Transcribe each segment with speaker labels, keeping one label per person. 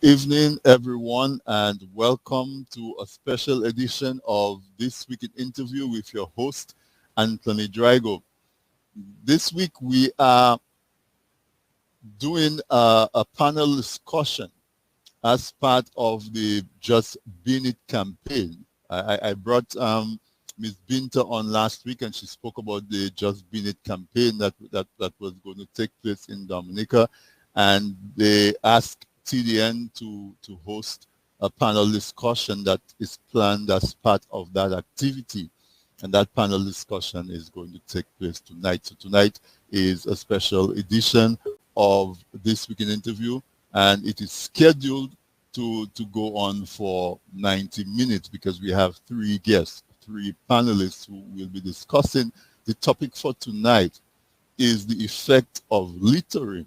Speaker 1: evening, everyone, and welcome to a special edition of This Week in Interview with your host, Anthony Drago. This week, we are doing a panel discussion as part of the Just Being It campaign. I brought Ms. Binta on last week, and she spoke about the Just Being It campaign that was going to take place in Dominica, and they asked TDN to host a panel discussion that is planned as part of that activity. And that panel discussion is going to take place tonight. So tonight is a special edition of This Week in Interview, and it is scheduled to go on for 90 minutes because we have three guests, three panelists who will be discussing. The topic for tonight is the effect of littering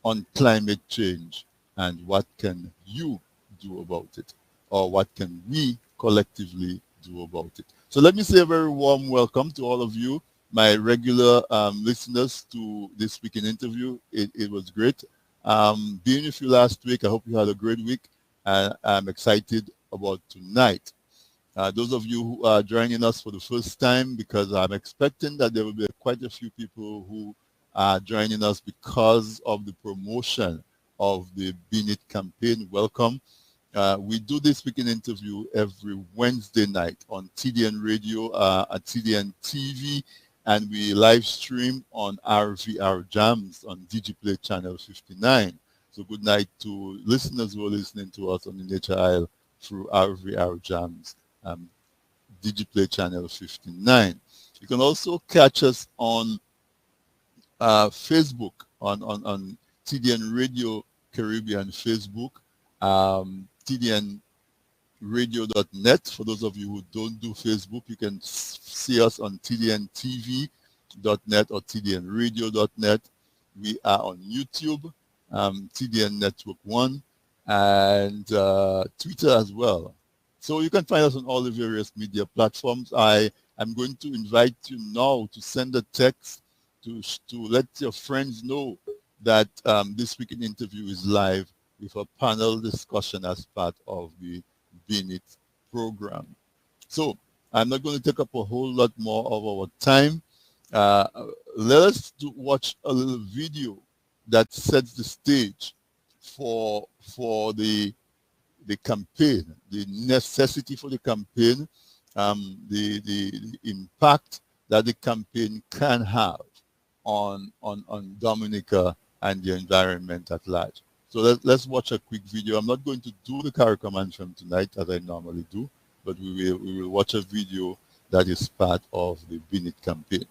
Speaker 1: on climate change, and what can you do about it, or what can we collectively do about it. So let me say a very warm welcome to all of you, my regular listeners to This Week in Interview. It was great being with you last week. I hope you had a great week, and I'm excited about tonight. Those of you who are joining us for the first time, because I'm expecting that there will be quite a few people who are joining us because of the promotion of the Being It campaign. Welcome. We do This Week in Interview every Wednesday night on TDN Radio, at TDN TV, and we live stream on RVR Jams on DigiPlay channel 59. So good night to listeners who are listening to us on the Nature Isle through RVR Jams, DigiPlay channel 59. You can also catch us on Facebook, on TDN Radio Caribbean Facebook, tdnradio.net. For those of you who don't do Facebook, you can see us on tdntv.net or tdnradio.net. We are on YouTube, TDN Network 1, and Twitter as well. So you can find us on all the various media platforms. I am going to invite you now to send a text to let your friends know that This Week in Interview is live with a panel discussion as part of the Being It program. So I'm not going to take up a whole lot more of our time. Let us watch a little video that sets the stage for the campaign, the necessity for the campaign, the impact that the campaign can have on Dominica and the environment at large. So let's watch a quick video. I'm not going to do the CARICOM anthem tonight as I normally do, but we will watch a video that is part of the Being It campaign.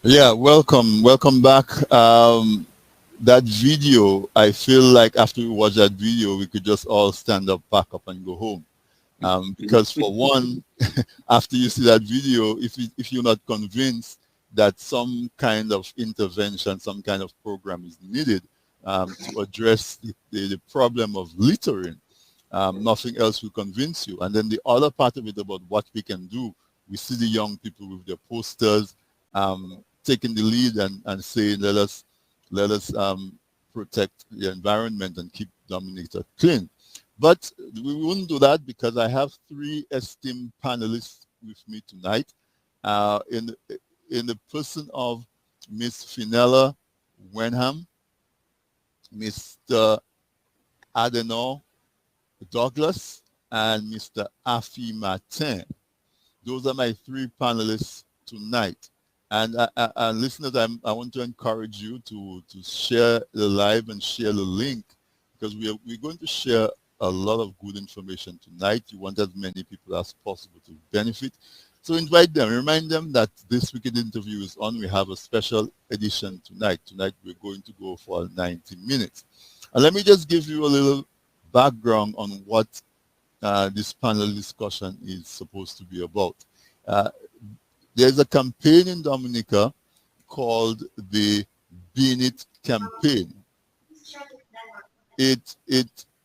Speaker 1: Yeah, welcome back. That video, I feel like after we watch that video, we could just all stand up, pack up, and go home. Because for one, after you see that video, if you're not convinced that some kind of intervention, some kind of program is needed to address the problem of littering, nothing else will convince you. And then the other part of it about what we can do, we see the young people with their posters taking the lead and saying, let us protect the environment and keep Dominica clean. But we wouldn't do that because I have three esteemed panelists with me tonight in the person of Miss Finella Wenham, Mr. Adenor Douglas, and Mr. Afi Martin. Those are my three panelists tonight. And listeners, I want to encourage you to share the live and share the link because we're going to share a lot of good information tonight. You want as many people as possible to benefit. So invite them. Remind them that this weekend interview is on. We have a special edition tonight. Tonight we're going to go for 90 minutes. And let me just give you a little background on what this panel discussion is supposed to be about. There's a campaign in Dominica called the Bean It campaign. It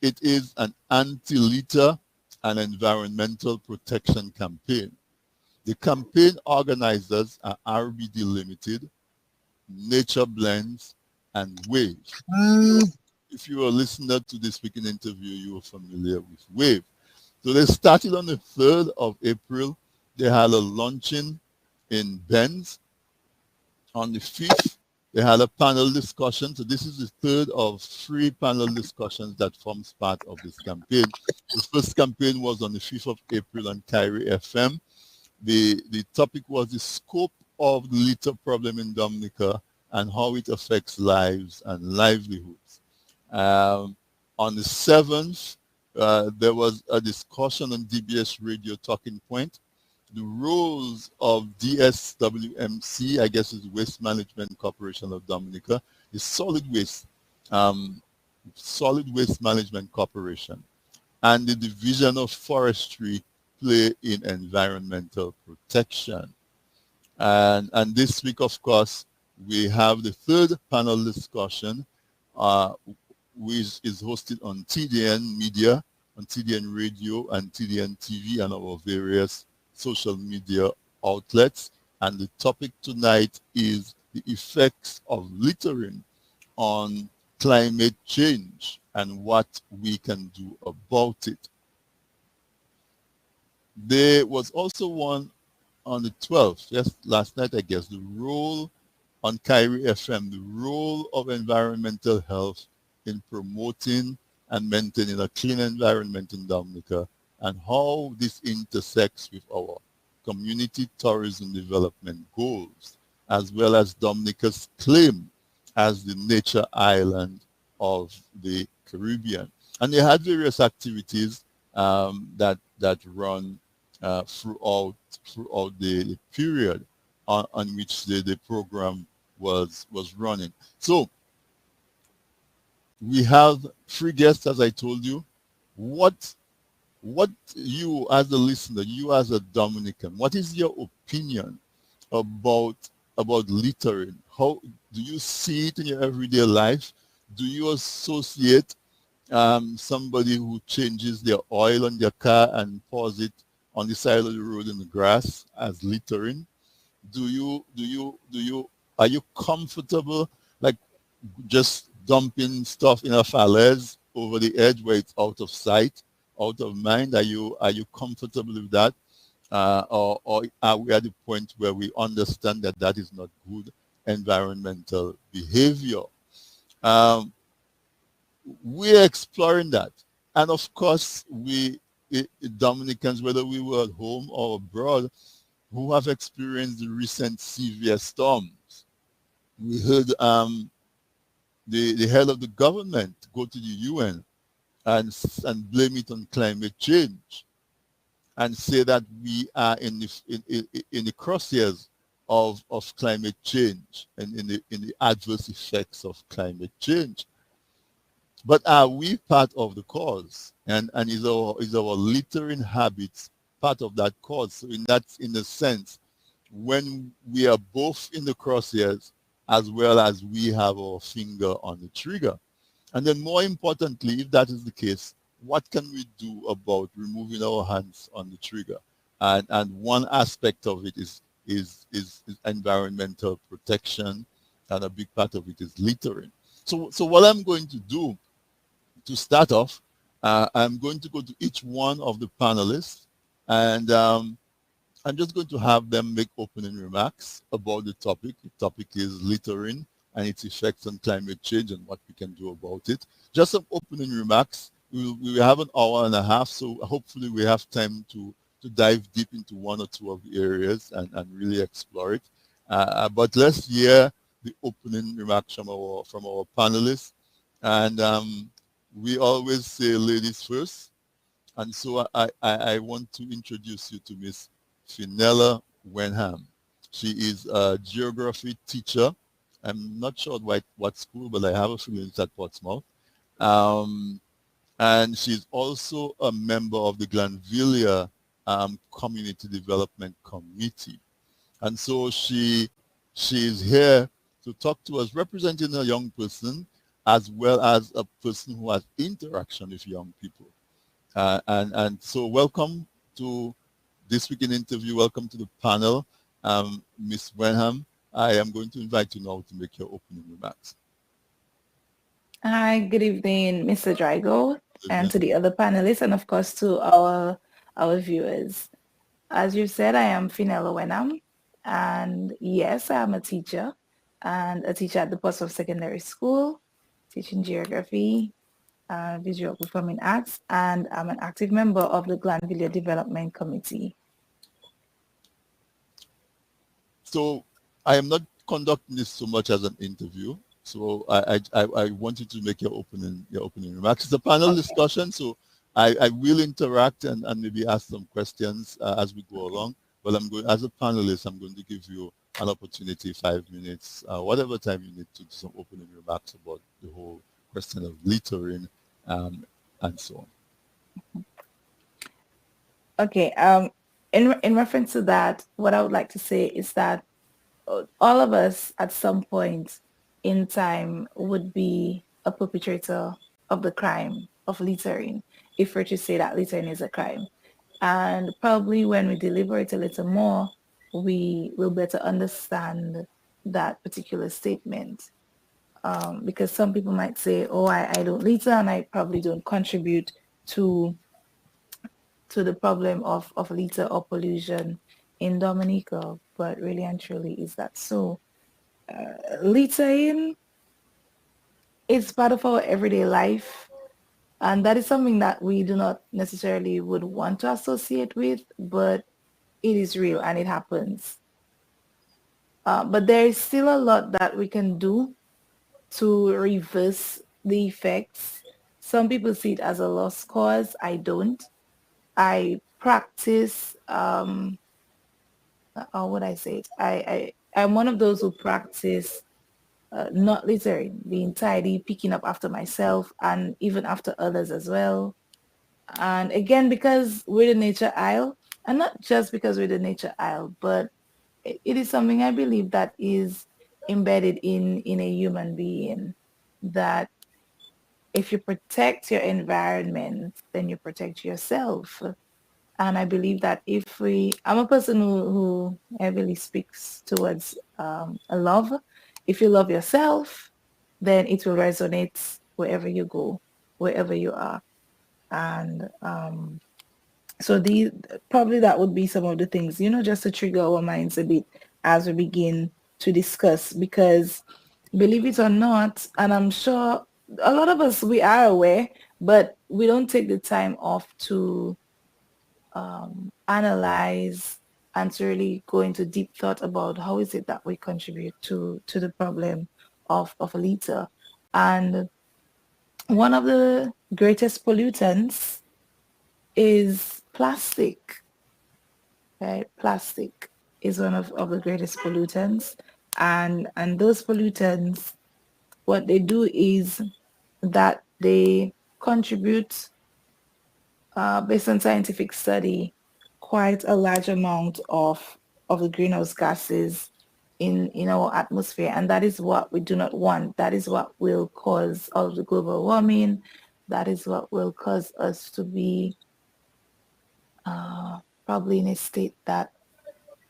Speaker 1: is an anti-litter and environmental protection campaign. The campaign organizers are RBD Limited, Nature Blends, and Wave. If you are a listener to this weekend interview, you are familiar with Wave. So they started on the 3rd of April. They had a luncheon in Benz. On the 5th, they had a panel discussion. So this is the third of 3 panel discussions that forms part of this campaign. The first campaign was on the 5th of April on Kyrie FM. The topic was the scope of the litter problem in Dominica and how it affects lives and livelihoods. On the 7th, there was a discussion on DBS Radio Talking Point. The roles of DSWMC, I guess is Waste Management Corporation of Dominica, is solid waste management corporation, and the division of forestry play in environmental protection. And this week, of course, we have the third panel discussion, which is hosted on TDN Media, on TDN Radio and TDN TV and our various social media outlets. And the topic tonight is the effects of littering on climate change and what we can do about it. There was also one on the 12th, just last night, I guess, the role on Kyrie FM, the role of environmental health in promoting and maintaining a clean environment in Dominica, and how this intersects with our community tourism development goals, as well as Dominica's claim as the nature island of the Caribbean. And they had various activities that run throughout the period on which the program was running. So we have 3 guests, as I told you. What you as a listener, you as a Dominican, what is your opinion about littering? How do you see it in your everyday life? Do you associate somebody who changes their oil on their car and pours it on the side of the road in the grass as littering? Are you comfortable like just dumping stuff in a falaise over the edge where it's out of sight, out of mind? Are you comfortable with that? Or are we at the point where we understand that that is not good environmental behavior? We're exploring that. And of course, we Dominicans, whether we were at home or abroad, who have experienced the recent severe storms. We heard the head of the government go to the UN and blame it on climate change and say that we are in the crosshairs of climate change and in the adverse effects of climate change. But are we part of the cause? And is our littering habits part of that cause? So in a sense, when we are both in the crosshairs as well as we have our finger on the trigger. And then more importantly, if that is the case, what can we do about removing our hands on the trigger? And one aspect of it is environmental protection, and a big part of it is littering. So what I'm going to do to start off, I'm going to go to each one of the panelists, and I'm just going to have them make opening remarks about the topic. The topic is littering and its effects on climate change and what we can do about it. Just some opening remarks. We have an hour and a half, so hopefully we have time to dive deep into one or two of the areas and really explore it. But let's hear the opening remarks from our panelists. And we always say ladies first. And so I want to introduce you to Miss Finella Wenham. She is a geography teacher. I'm not sure what school, but I have a feeling it's at Portsmouth. And she's also a member of the Glanvilla Community Development Committee. And so she is here to talk to us, representing a young person as well as a person who has interaction with young people. And so welcome to this week in interview. Welcome to the panel. Ms. Wenham, I am going to invite you now to make your opening remarks.
Speaker 2: Hi, good evening, Mr. Drago, and to the other panelists, and of course to our viewers. As you said, I am Finella Wenham, and yes, I am a teacher, and a teacher at the Portsmouth Secondary School, teaching geography, visual performing arts, and I'm an active member of the Glanvilla Development Committee.
Speaker 1: So I am not conducting this so much as an interview. So I want you to make your opening remarks. It's a panel discussion, so I will interact and maybe ask some questions as we go along. But I'm going, as a panelist, I'm going to give you an opportunity, 5 minutes, whatever time you need to do some opening remarks about the whole question of littering and so on.
Speaker 2: Okay. In reference to that, what I would like to say is that all of us at some point in time would be a perpetrator of the crime of littering, if we're to say that littering is a crime. And probably when we deliberate a little more, we will better understand that particular statement. Because some people might say, oh, I don't litter and I probably don't contribute to the problem of litter or pollution in Dominica. But really and truly, is that so? Littering is part of our everyday life. And that is something that we do not necessarily would want to associate with, but it is real and it happens. But there is still a lot that we can do to reverse the effects. Some people see it as a lost cause. I don't. I practice, how would I say it? I'm one of those who practice not littering, being tidy, picking up after myself and even after others as well. And again, because we're the nature isle, and not just because we're the nature isle, but it is something I believe that is embedded in a human being, that if you protect your environment, then you protect yourself. And I believe that I'm a person who heavily speaks towards love. If you love yourself, then it will resonate wherever you go, wherever you are. And so probably that would be some of the things, just to trigger our minds a bit as we begin to discuss, because believe it or not, and I'm sure a lot of us, we are aware, but we don't take the time off to analyze and to really go into deep thought about how is it that we contribute to the problem of litter. And one of the greatest pollutants is plastic, right? Plastic is one of the greatest pollutants. And those pollutants, what they do is that they contribute, based on scientific study, quite a large amount of the greenhouse gases in our atmosphere. And that is what we do not want. That is what will cause all of the global warming. That is what will cause us to be probably in a state that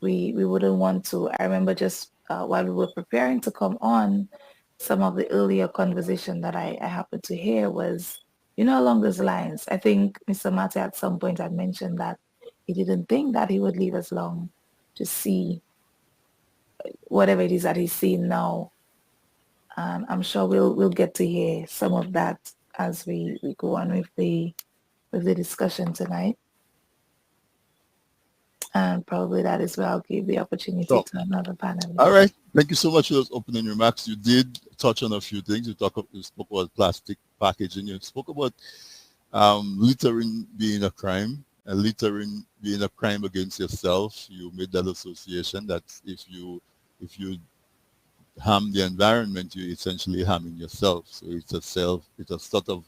Speaker 2: we wouldn't want to. I remember just while we were preparing to come on, some of the earlier conversation that I happened to hear was, along those lines. I think Mr. Mate at some point had mentioned that he didn't think that he would live as long to see whatever it is that he's seeing now. I'm sure we'll get to hear some of that as we go on with the discussion tonight. And probably that is where I'll give the opportunity to another panelist.
Speaker 1: All right. Thank you so much for those opening remarks. You did touch on a few things. You spoke about plastic packaging. You spoke about littering being a crime, and littering being a crime against yourself. You made that association that if you harm the environment, you're essentially harming yourself. So it's a sort of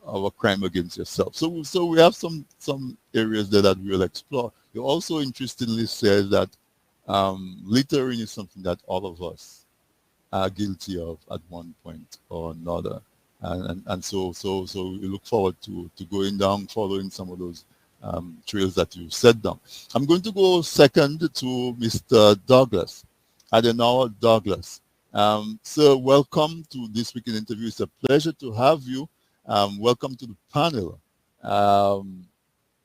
Speaker 1: a crime against yourself. So we have some areas there that we'll explore. You also interestingly said that littering is something that all of us are guilty of at one point or another, and so we look forward to going down, following some of those trails that you set down. I'm going to go second to Mr. Douglas, Adenauer Douglas. So welcome to this week in interview. It's a pleasure to have you. Welcome to the panel.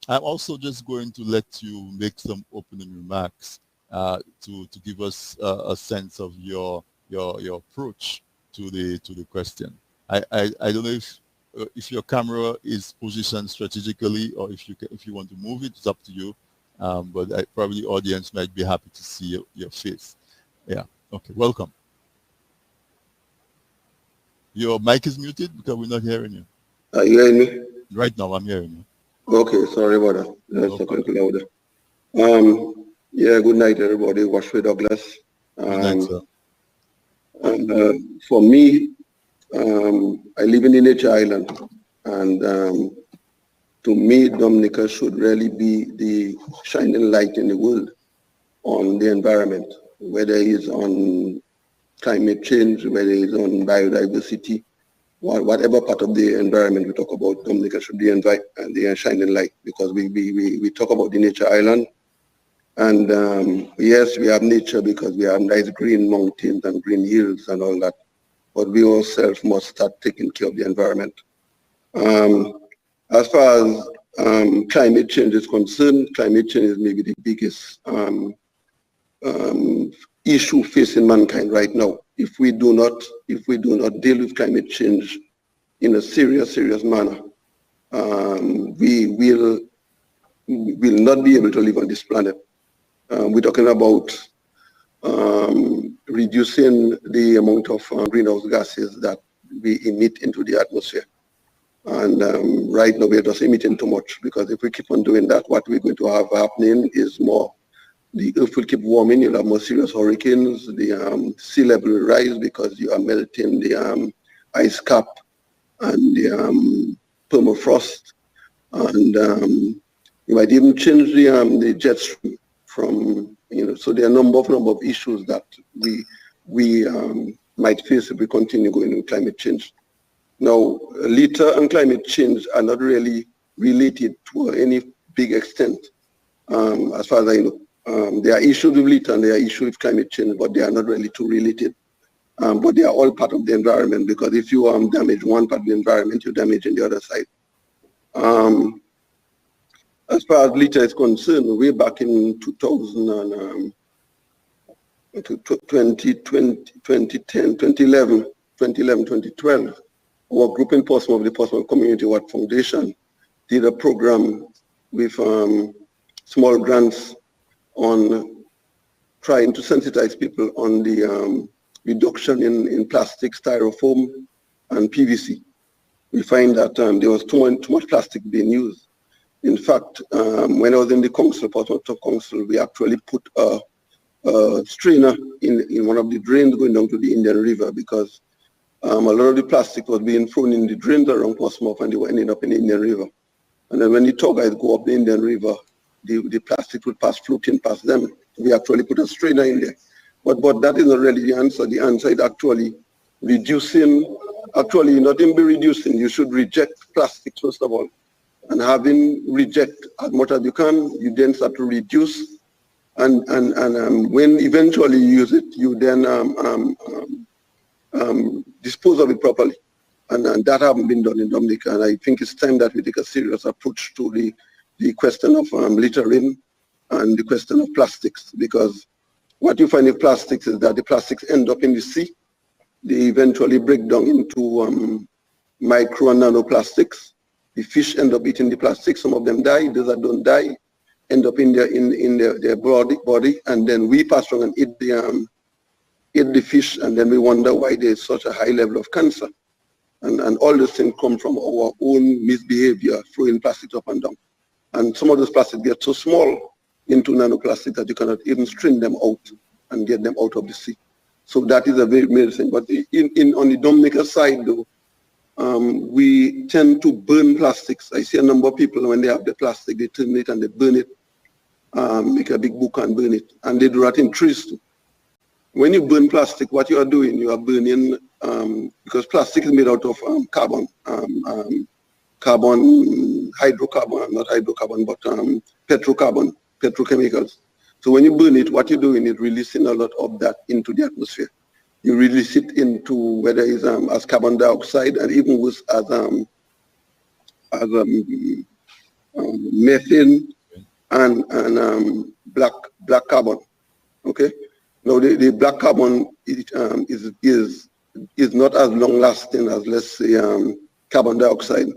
Speaker 1: I'm also just going to let you make some opening remarks to give us a sense of your approach to the question. I don't know if your camera is positioned strategically or if you want to move it. It's up to you. But probably the audience might be happy to see your face. Yeah. Okay. Welcome. Your mic is muted because we're not hearing you.
Speaker 3: Are you hearing me?
Speaker 1: Right now, I'm hearing you.
Speaker 3: Okay, sorry about that. That's louder. Yeah, good night, everybody. Washford Douglas.
Speaker 1: Good night, sir.
Speaker 3: And for me, I live in the nature island, and to me, Dominica should really be the shining light in the world on the environment, whether it's on climate change, whether it's on biodiversity, whatever part of the environment we talk about, Dominica should be the shining light, because we talk about the nature island. And yes, we have nature because we have nice green mountains and green hills and all that, but we ourselves must start taking care of the environment. As far as climate change is concerned, climate change is maybe the biggest issue facing mankind right now. If we do not deal with climate change in a serious manner, we will not be able to live on this planet. We're talking about reducing the amount of greenhouse gases that we emit into the atmosphere. And right now we're just emitting too much, because if we keep on doing that, what we're going to have happening is the earth will keep warming. You'll have more serious hurricanes. The sea level will rise because you are melting the ice cap and the permafrost, and you might even change the jet stream from, so there are a number of issues that we might face if we continue going with climate change. Now, litter and climate change are not really related to any big extent, as far as I know. There are issues with litter and there are issues with climate change, but they are not really too related. But they are all part of the environment, because if you damage one part of the environment, you're damaging the other side. As far as litter is concerned, way back in 2010, 2011, 2012, our group in Portsmouth, the Portsmouth Community Watt Foundation, did a program with small grants on trying to sensitize people on the reduction in plastic, styrofoam, and PVC. We find that there was too much plastic being used. In fact, when I was in the council, Portsmouth Council, we actually put a strainer in one of the drains going down to the Indian River, because a lot of the plastic was being thrown in the drains around Portsmouth, and they were ending up in the Indian River. And then when the tour guys go up the Indian River, the plastic would pass floating past them. We actually put a strainer in there. But that is not really the answer. The answer is actually reducing, actually not even be reducing, you should reject plastic first of all. And having reject as much as you can, you then start to reduce. And when eventually you use it, you then dispose of it properly. And that hasn't been done in Dominica. And I think it's time that we take a serious approach to the question of littering and the question of plastics, because what you find in plastics is that the plastics end up in the sea. They eventually break down into micro and nanoplastics. The fish end up eating the plastic. Some of them die. Those that don't die end up in their body, and then we pass around and eat the fish, and then we wonder why there's such a high level of cancer. And all those things come from our own misbehavior, throwing plastics up and down. And some of those plastics get so small into nanoplastics that you cannot even string them out and get them out of the sea. So that is a very major thing. But on the Dominica side, though, we tend to burn plastics. I see a number of people, when they have the plastic, they turn it and they burn it, make a big book and burn it. And they do that in trees too. When you burn plastic, what you are doing, you are burning, because plastic is made out of carbon, hydrocarbon, not hydrocarbon, but petrocarbon, petrochemicals. So when you burn it, what you're doing is releasing a lot of that into the atmosphere. You release it into, whether it's as carbon dioxide, and even worse as methane and black carbon. Okay. Now the black carbon is not as long lasting as, let's say, carbon dioxide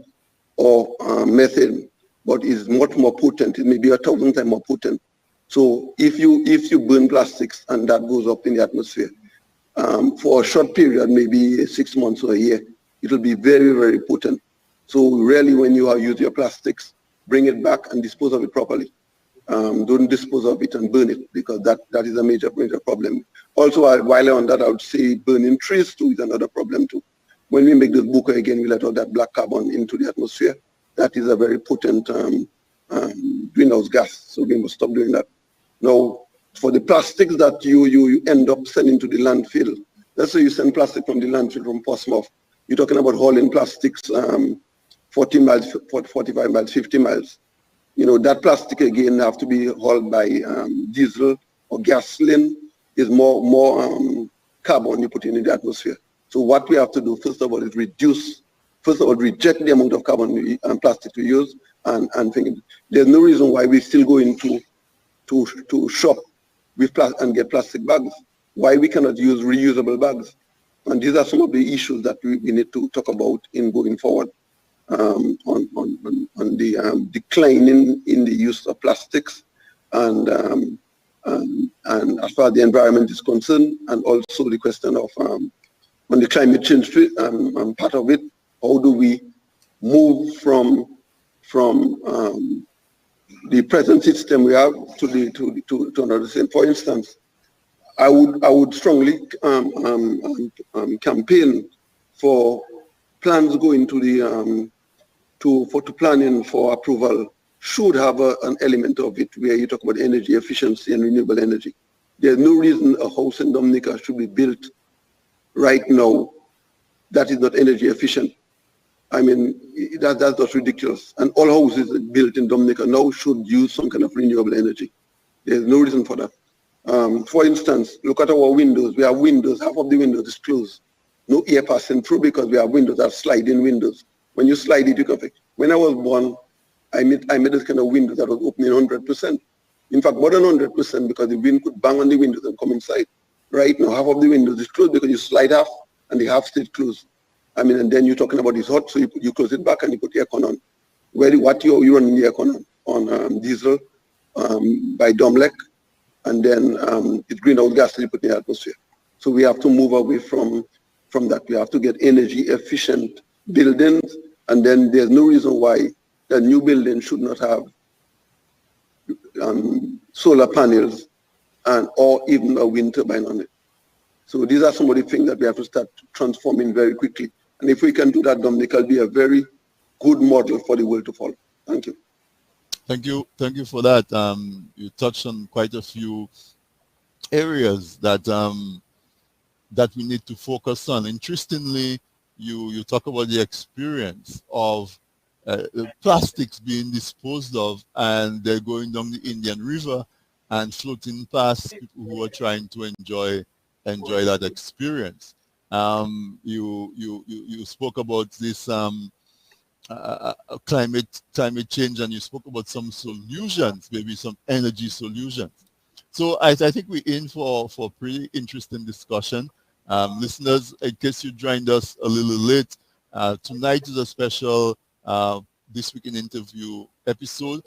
Speaker 3: or methane, but is much more potent. It may be 1,000 times more potent. So if you burn plastics and that goes up in the atmosphere, for a short period, maybe 6 months or a year, it will be very, very potent. So really, when you use your plastics, bring it back and dispose of it properly. Don't dispose of it and burn it, because that is a major problem. Also, while on that, I would say burning trees too is another problem too. When we make this buka again, we let all that black carbon into the atmosphere. That is a very potent greenhouse gas. So we must stop doing that. Now, for the plastics that you end up sending to the landfill, let's say you send plastic from the landfill from Portsmouth, you're talking about hauling plastics 40 miles, 45 miles, 50 miles. You know, that plastic again have to be hauled by diesel or gasoline. Is more carbon you put in the atmosphere. So what we have to do, first of all, is reject the amount of carbon and plastic we use, and think there's no reason why we still go into to shop with and get plastic bags. Why we cannot use reusable bags? And these are some of the issues that we need to talk about in going forward on the declining in the use of plastics, and as far as the environment is concerned, and also the question of on the climate change part of it, how do we move from the present system we have to another system? For instance, I would strongly campaign for plans going to the to planning for approval should have an element of it where you talk about energy efficiency and renewable energy. There's no reason a house in Dominica should be built right now that is not energy efficient. I mean, that's just ridiculous. And all houses built in Dominica now should use some kind of renewable energy. There's no reason for that. For instance, look at our windows. We have windows, half of the windows is closed. No air passing through because we have windows that are sliding windows. When you slide it, you can fix. When I was born, I made this kind of window that was opening 100%. In fact, more than 100%, because the wind could bang on the windows and come inside. Right now, half of the windows is closed because you slide half and the half stays closed. I mean, and then you're talking about it's hot, so you close it back and you put the aircon on. What you running the aircon on diesel by Domlec, and then it's greenhouse gas that you put in the atmosphere. So we have to move away from that. We have to get energy efficient buildings, and then there's no reason why the new building should not have solar panels and or even a wind turbine on it. So these are some of the things that we have to start transforming very quickly. And if we can do that, Dominic, will be a very good model for the world to follow. Thank you.
Speaker 1: Thank you for that. You touched on quite a few areas that that we need to focus on. Interestingly, you talk about the experience of plastics being disposed of, and they're going down the Indian River and floating past people who are trying to enjoy that experience. You spoke about this climate change, and you spoke about some solutions, maybe some energy solutions. So I think we're in for a pretty interesting discussion. Listeners, in case you joined us a little late, tonight is a special This Week in Interview episode.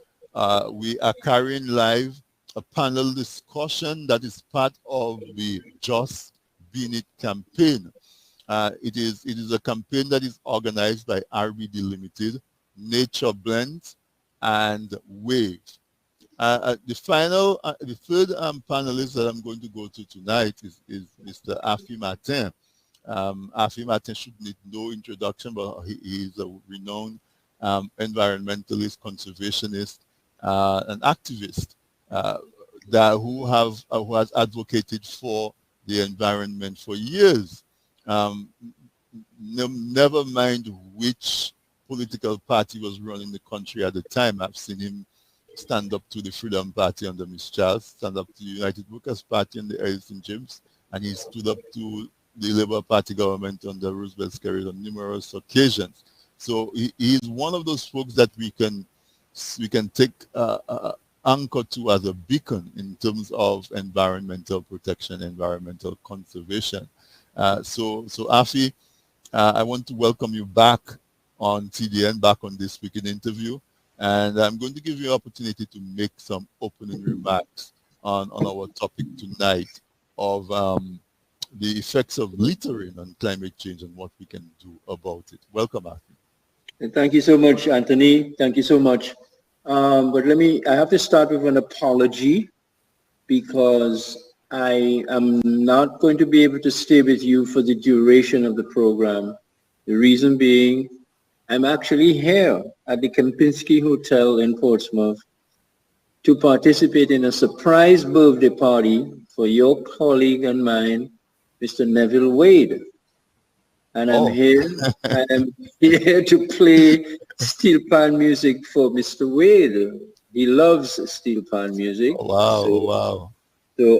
Speaker 1: We are carrying live a panel discussion that is part of the Just Being It campaign. It is a campaign that is organized by RBD Limited, Nature Blends, and Wave. The third panelist that I'm going to go to tonight is Mr. Afi Martin. Afi Martin should need no introduction, but he is a renowned environmentalist, conservationist, and activist who has advocated for the environment for years. Never mind which political party was running the country at the time. I've seen him stand up to the Freedom Party under Miss Charles, stand up to the United Workers Party under Ellison James, and he stood up to the Labour Party government under Roosevelt Skerrit on numerous occasions. So he is one of those folks that we can take anchor to as a beacon in terms of environmental protection, environmental conservation. So Afi, I want to welcome you back on TDN, back on This Week in Interview. And I'm going to give you an opportunity to make some opening remarks on our topic tonight of the effects of littering on climate change and what we can do about it. Welcome, Afi.
Speaker 4: Thank you so much, Anthony. Thank you so much. But I have to start with an apology because I am not going to be able to stay with you for the duration of the program. The reason being, I'm actually here at the Kempinski Hotel in Portsmouth to participate in a surprise birthday party for your colleague and mine, Mr. Neville Wade. And I'm here to play steel pan music for Mr. Wade. He loves steel pan music.
Speaker 1: Wow.
Speaker 4: So,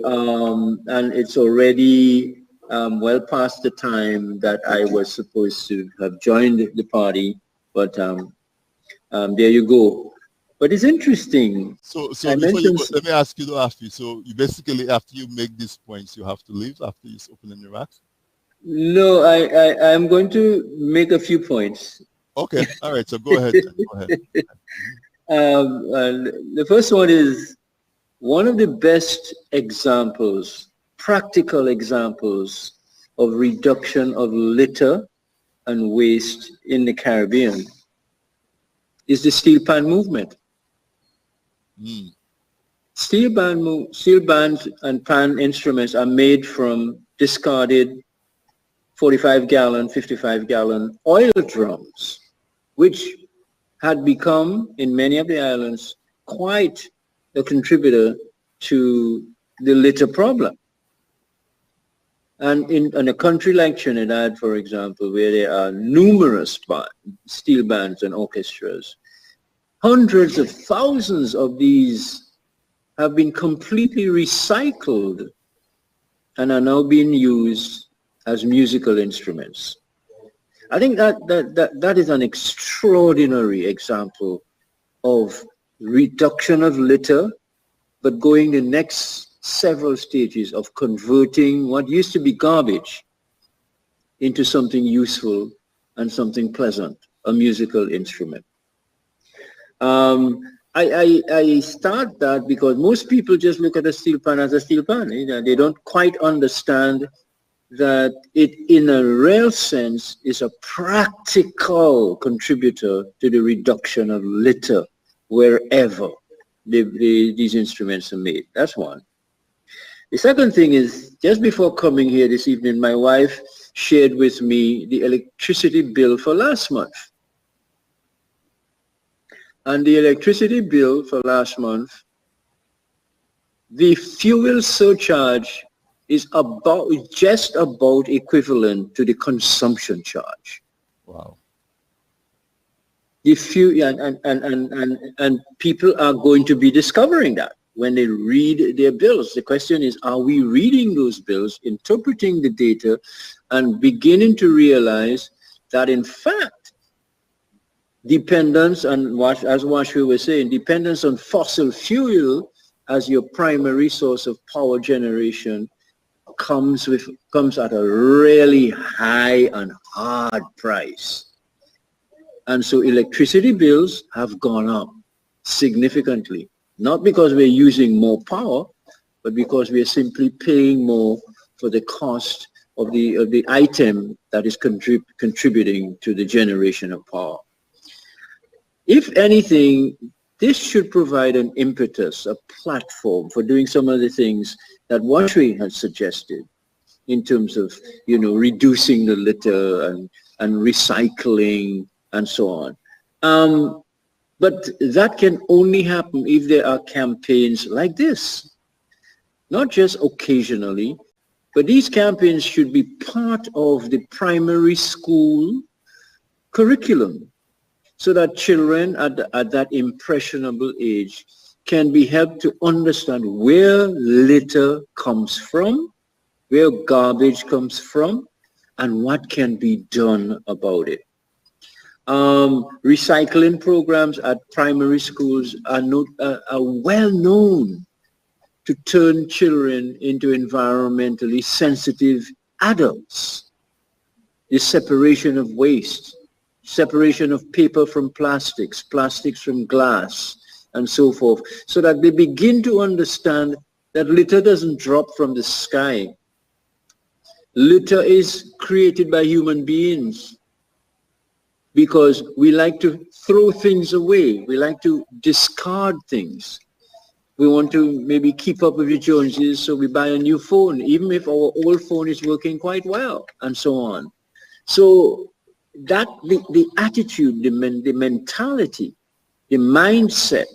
Speaker 4: and it's already well past the time that I was supposed to have joined the party, but there you go. But it's interesting.
Speaker 1: So before you go, let me ask you, Afi. So you basically, after you make these points, you have to leave after you open the remarks?
Speaker 4: No, I'm going to make a few points.
Speaker 1: Okay, all right. So go ahead. Go ahead.
Speaker 4: And the first one is one of the best examples, practical examples of reduction of litter and waste in the Caribbean is the steel pan movement. Steel bands and pan instruments are made from discarded 45-gallon, 55-gallon oil drums, which had become, in many of the islands, quite a contributor to the litter problem. And in a country like Trinidad, for example, where there are numerous steel bands and orchestras, hundreds of thousands of these have been completely recycled and are now being used as musical instruments. I think that is an extraordinary example of reduction of litter, but going the next several stages of converting what used to be garbage into something useful and something pleasant, a musical instrument. I start that because most people just look at a steel pan as a steel pan. You know, they don't quite understand that it, in a real sense, is a practical contributor to the reduction of litter wherever these instruments are made. That's one. The second thing is, just before coming here this evening, my wife shared with me the electricity bill for last month. And the electricity bill for last month, the fuel surcharge is just about equivalent to the consumption charge.
Speaker 1: Wow.
Speaker 4: The and people are going to be discovering that when they read their bills. The question is, are we reading those bills, interpreting the data, and beginning to realize that in fact, dependence on, as Washwe was saying, dependence on fossil fuel as your primary source of power generation comes at a really high and hard price. And so electricity bills have gone up significantly, not because we're using more power, but because we're simply paying more for the cost of the item that is contributing to the generation of power. If anything, this should provide an impetus, a platform for doing some of the things that Washwe has suggested in terms of, reducing the litter and recycling and so on. But that can only happen if there are campaigns like this, not just occasionally, but these campaigns should be part of the primary school curriculum, so that children at that impressionable age can be helped to understand where litter comes from, where garbage comes from, and what can be done about it. Recycling programs at primary schools are well known to turn children into environmentally sensitive adults. The separation of waste, separation of paper from plastics, plastics from glass, and so forth, so that they begin to understand that litter doesn't drop from the sky. Litter is created by human beings because we like to throw things away. We like to discard things. We want to maybe keep up with the Joneses, so we buy a new phone, even if our old phone is working quite well, and so on. So that the attitude, the mentality, the mindset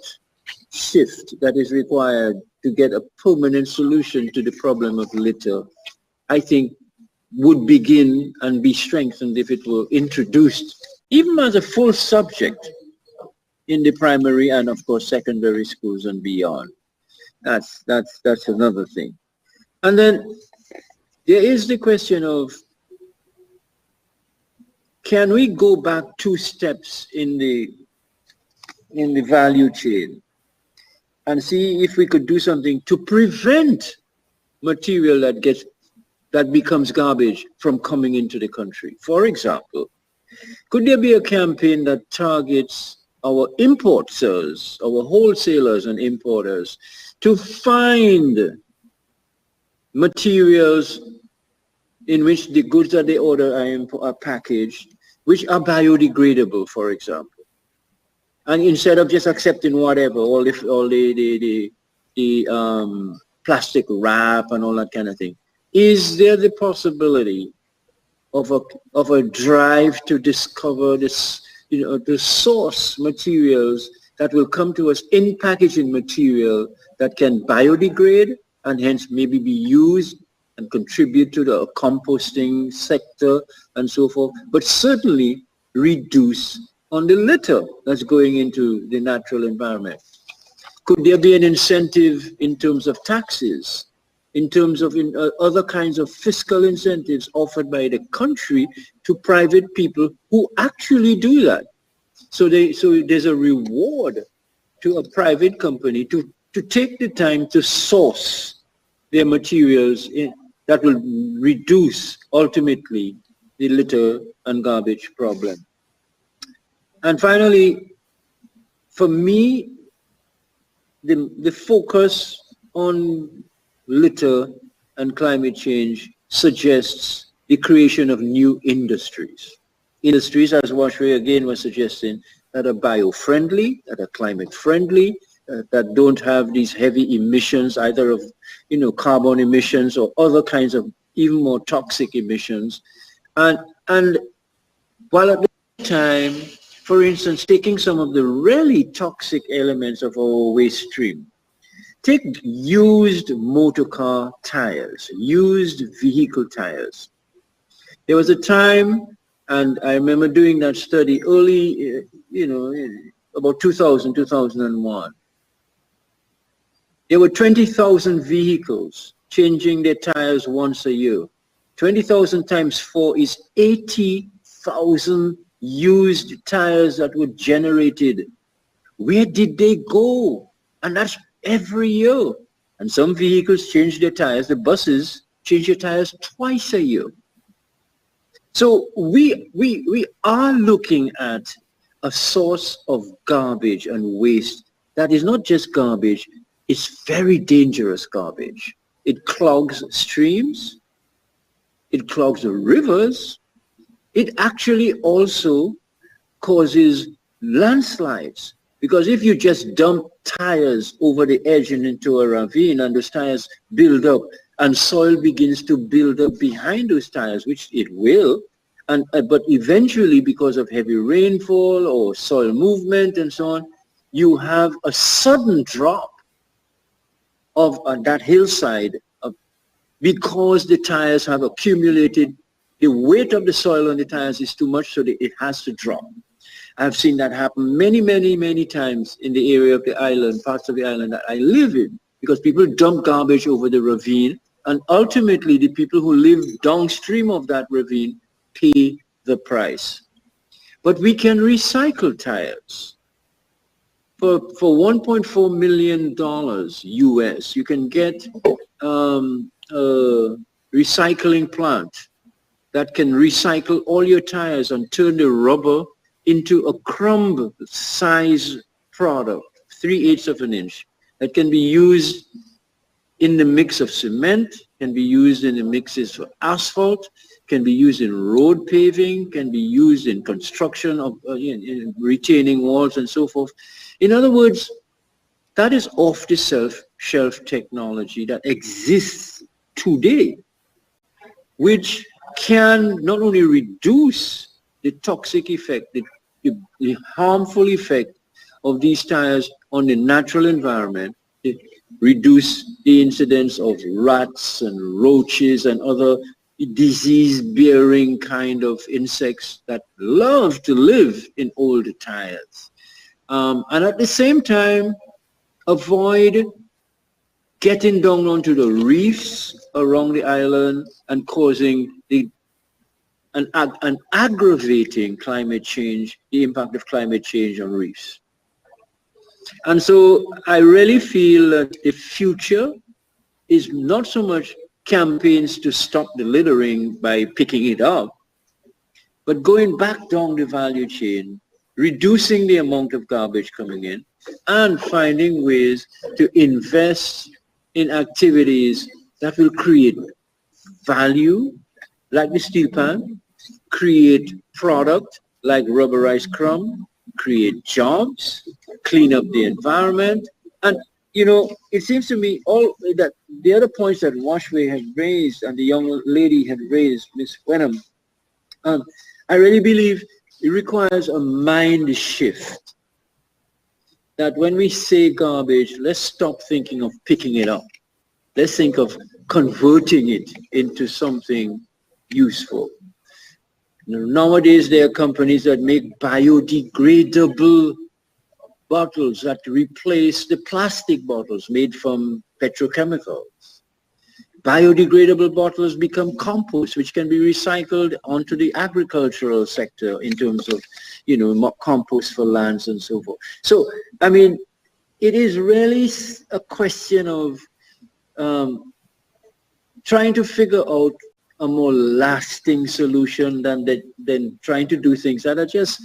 Speaker 4: shift that is required to get a permanent solution to the problem of litter, I think would begin and be strengthened if it were introduced, even as a full subject in the primary and of course secondary schools and beyond. That's another thing. And then there is the question of, can we go back 2 steps in the value chain and see if we could do something to prevent material that becomes garbage from coming into the country? For example, could there be a campaign that targets our importers, our wholesalers and importers, to find materials in which the goods that they order are packaged, which are biodegradable, for example? And instead of just accepting whatever, all the plastic wrap and all that kind of thing, is there the possibility of a drive to discover this, the source materials that will come to us in packaging material that can biodegrade and hence maybe be used and contribute to the composting sector and so forth, but certainly reduce on the litter that's going into the natural environment? Could there be an incentive in terms of taxes, in terms of other kinds of fiscal incentives offered by the country to private people who actually do that? So there's a reward to a private company to take the time to source their materials that will reduce ultimately the litter and garbage problem. And finally, for me, the focus on litter and climate change suggests the creation of new industries. Industries, as Washwe again was suggesting, that are bio-friendly, that are climate-friendly, that don't have these heavy emissions, either of, carbon emissions or other kinds of even more toxic emissions. And while at the same time, for instance, taking some of the really toxic elements of our waste stream, take used motor car tires, used vehicle tires. There was a time, and I remember doing that study early, about 2000, 2001. There were 20,000 vehicles changing their tires once a year. 20,000 times 4 is 80,000 used tires that were generated. Where did they go? And that's every year. And some vehicles change their tires. The buses change their tires twice a year. So we are looking at a source of garbage and waste that is not just garbage, it's very dangerous garbage. It clogs streams, it clogs the rivers, it actually also causes landslides. Because if you just dump tires over the edge and into a ravine and those tires build up and soil begins to build up behind those tires, which it will, but eventually because of heavy rainfall or soil movement and so on, you have a sudden drop of that hillside because the tires have accumulated. The weight of the soil on the tires is too much, so that it has to drop. I've seen that happen many, many, many times in the area of the island, parts of the island that I live in, because people dump garbage over the ravine, and ultimately the people who live downstream of that ravine pay the price. But we can recycle tires. For $1.4 million US, you can get a recycling plant that can recycle all your tires and turn the rubber into a crumb size product, 3/8 of an inch, that can be used in the mix of cement, can be used in the mixes for asphalt, can be used in road paving, can be used in construction of in retaining walls and so forth. In other words, that is off-the-shelf technology that exists today, which can not only reduce the toxic effect, the harmful effect of these tires on the natural environment, reduce the incidence of rats and roaches and other disease-bearing kind of insects that love to live in old tires. And at the same time, avoid getting down onto the reefs around the island and causing an aggravating climate change, the impact of climate change on reefs. And so I really feel that the future is not so much campaigns to stop the littering by picking it up, but going back down the value chain, reducing the amount of garbage coming in, and finding ways to invest in activities that will create value, like the steel pan, create product like rubberized crumb, create jobs, clean up the environment. And it seems to me all that the other points that Washway had raised and the young lady had raised, Ms. Wenham, I really believe it requires a mind shift. That when we say garbage, let's stop thinking of picking it up. Let's think of converting it into something useful. Nowadays, there are companies that make biodegradable bottles that replace the plastic bottles made from petrochemicals. Biodegradable bottles become compost, which can be recycled onto the agricultural sector in terms of, compost for lands and so forth. So, I mean, it is really a question of trying to figure out a more lasting solution than trying to do things that are just,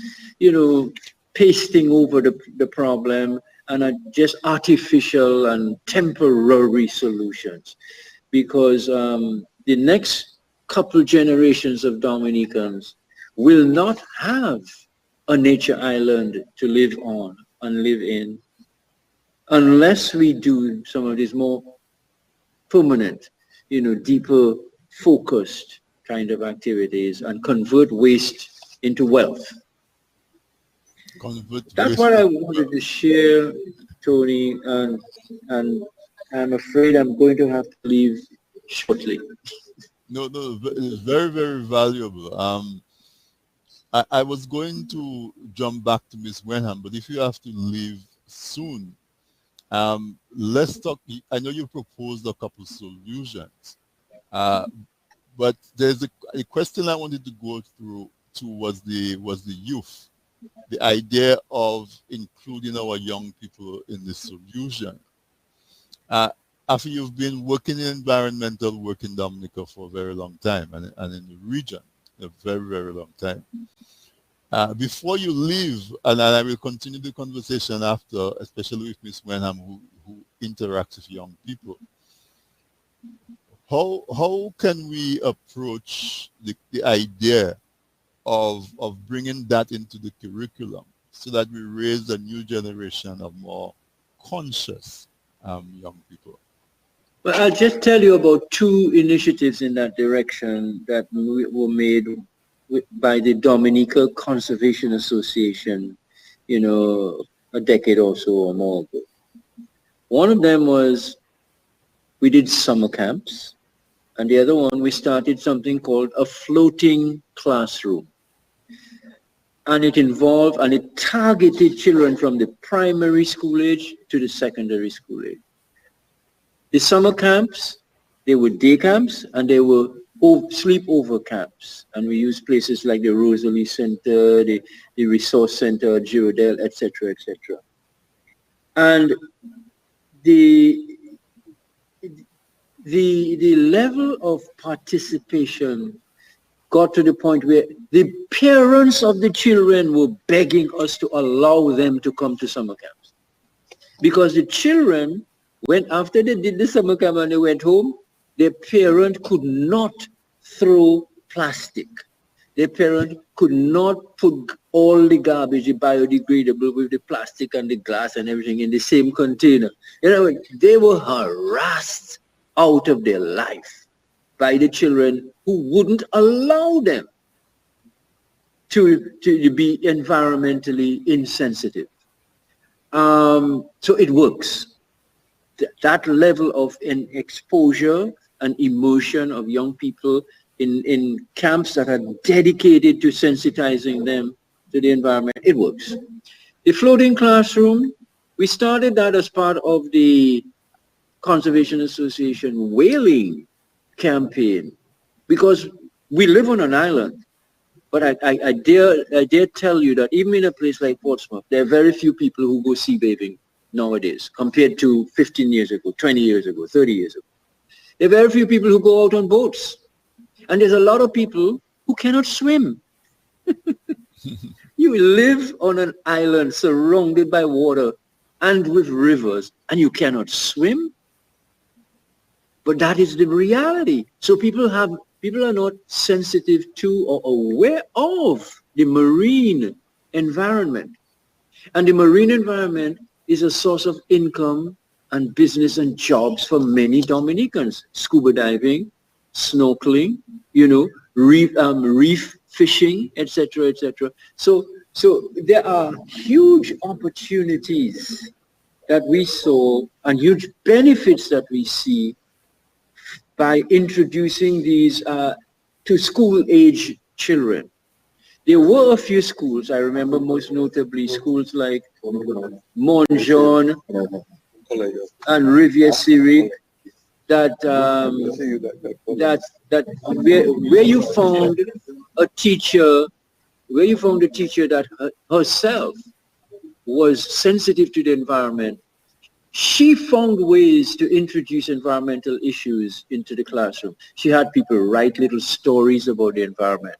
Speaker 4: pasting over the problem and are just artificial and temporary solutions. Because the next couple generations of Dominicans will not have a nature island to live on and live in. unless we do some of these more permanent, deeper focused kind of activities and convert waste into wealth. That's what I wanted to share, Tony, and I'm afraid I'm going to have to leave shortly.
Speaker 1: No, it's very, very valuable. I was going to jump back to Miss Wenham, but if you have to leave soon, let's talk. I know you proposed a couple solutions, but there's a question I wanted to go through to was the youth, the idea of including our young people in the solution. After you've been working in environmental work in Dominica for a very long time and in the region, a very, very long time. Before you leave, and I will continue the conversation after, especially with Ms. Wenham, who interacts with young people. How can we approach the idea of bringing that into the curriculum so that we raise a new generation of more conscious young people?
Speaker 4: Well, I'll just tell you about two initiatives in that direction that were made by the Dominica Conservation Association, a decade or so or more ago. One of them was we did summer camps, and the other one we started something called a floating classroom. And it involved and it targeted children from the primary school age to the secondary school age. The summer camps, they were day camps and they were sleepover camps. And we used places like the Rosalie Center, the Resource Center, Girodale, etc., etc. And the level of participation got to the point where the parents of the children were begging us to allow them to come to summer camps. Because the children, when after they did the summer camp and they went home, their parent could not throw plastic. Their parent could not put all the garbage, the biodegradable with the plastic and the glass and everything in the same container. They were harassed out of their life by the children who wouldn't allow them to be environmentally insensitive. So it works. That level of exposure and immersion of young people in camps that are dedicated to sensitizing them to the environment, it works. The floating classroom, we started that as part of the Conservation Association whaling campaign because we live on an island. But I dare tell you that even in a place like Portsmouth, there are very few people who go sea bathing nowadays compared to 15 years ago, 20 years ago, 30 years ago. There are very few people who go out on boats. And there's a lot of people who cannot swim. You live on an island surrounded by water and with rivers, and you cannot swim. But that is the reality. So people are not sensitive to or aware of the marine environment. And the marine environment is a source of income and business and jobs for many Dominicans. Scuba diving, snorkeling, reef fishing, etc., etc. So there are huge opportunities that we saw and huge benefits that we see by introducing these to school-age children. There were a few schools, I remember most notably schools like Montjean and Rivière Syrique, where you found a teacher that herself was sensitive to the environment. She found ways to introduce environmental issues into the classroom. She had people write little stories about the environment.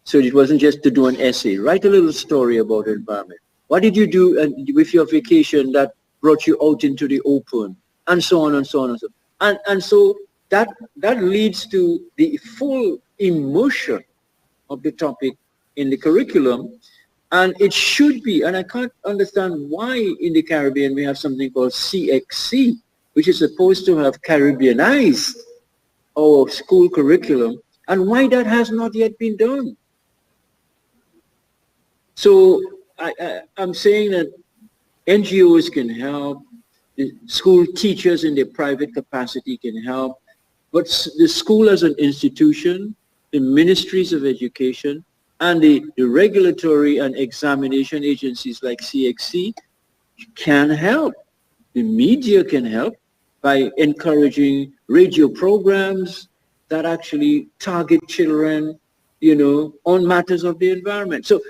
Speaker 4: So it wasn't just to do an essay. Write a little story about the environment. What did you do with your vacation that brought you out into the open? And so on and so on and so on. And so that leads to the full immersion of the topic in the curriculum. And it should be, and I can't understand why in the Caribbean we have something called CXC, which is supposed to have Caribbeanized our school curriculum, and why that has not yet been done. So I'm saying that NGOs can help, the school teachers in their private capacity can help, but the school as an institution, the ministries of education, and the regulatory and examination agencies like CXC can help. The media can help by encouraging radio programs that actually target children, on matters of the environment. So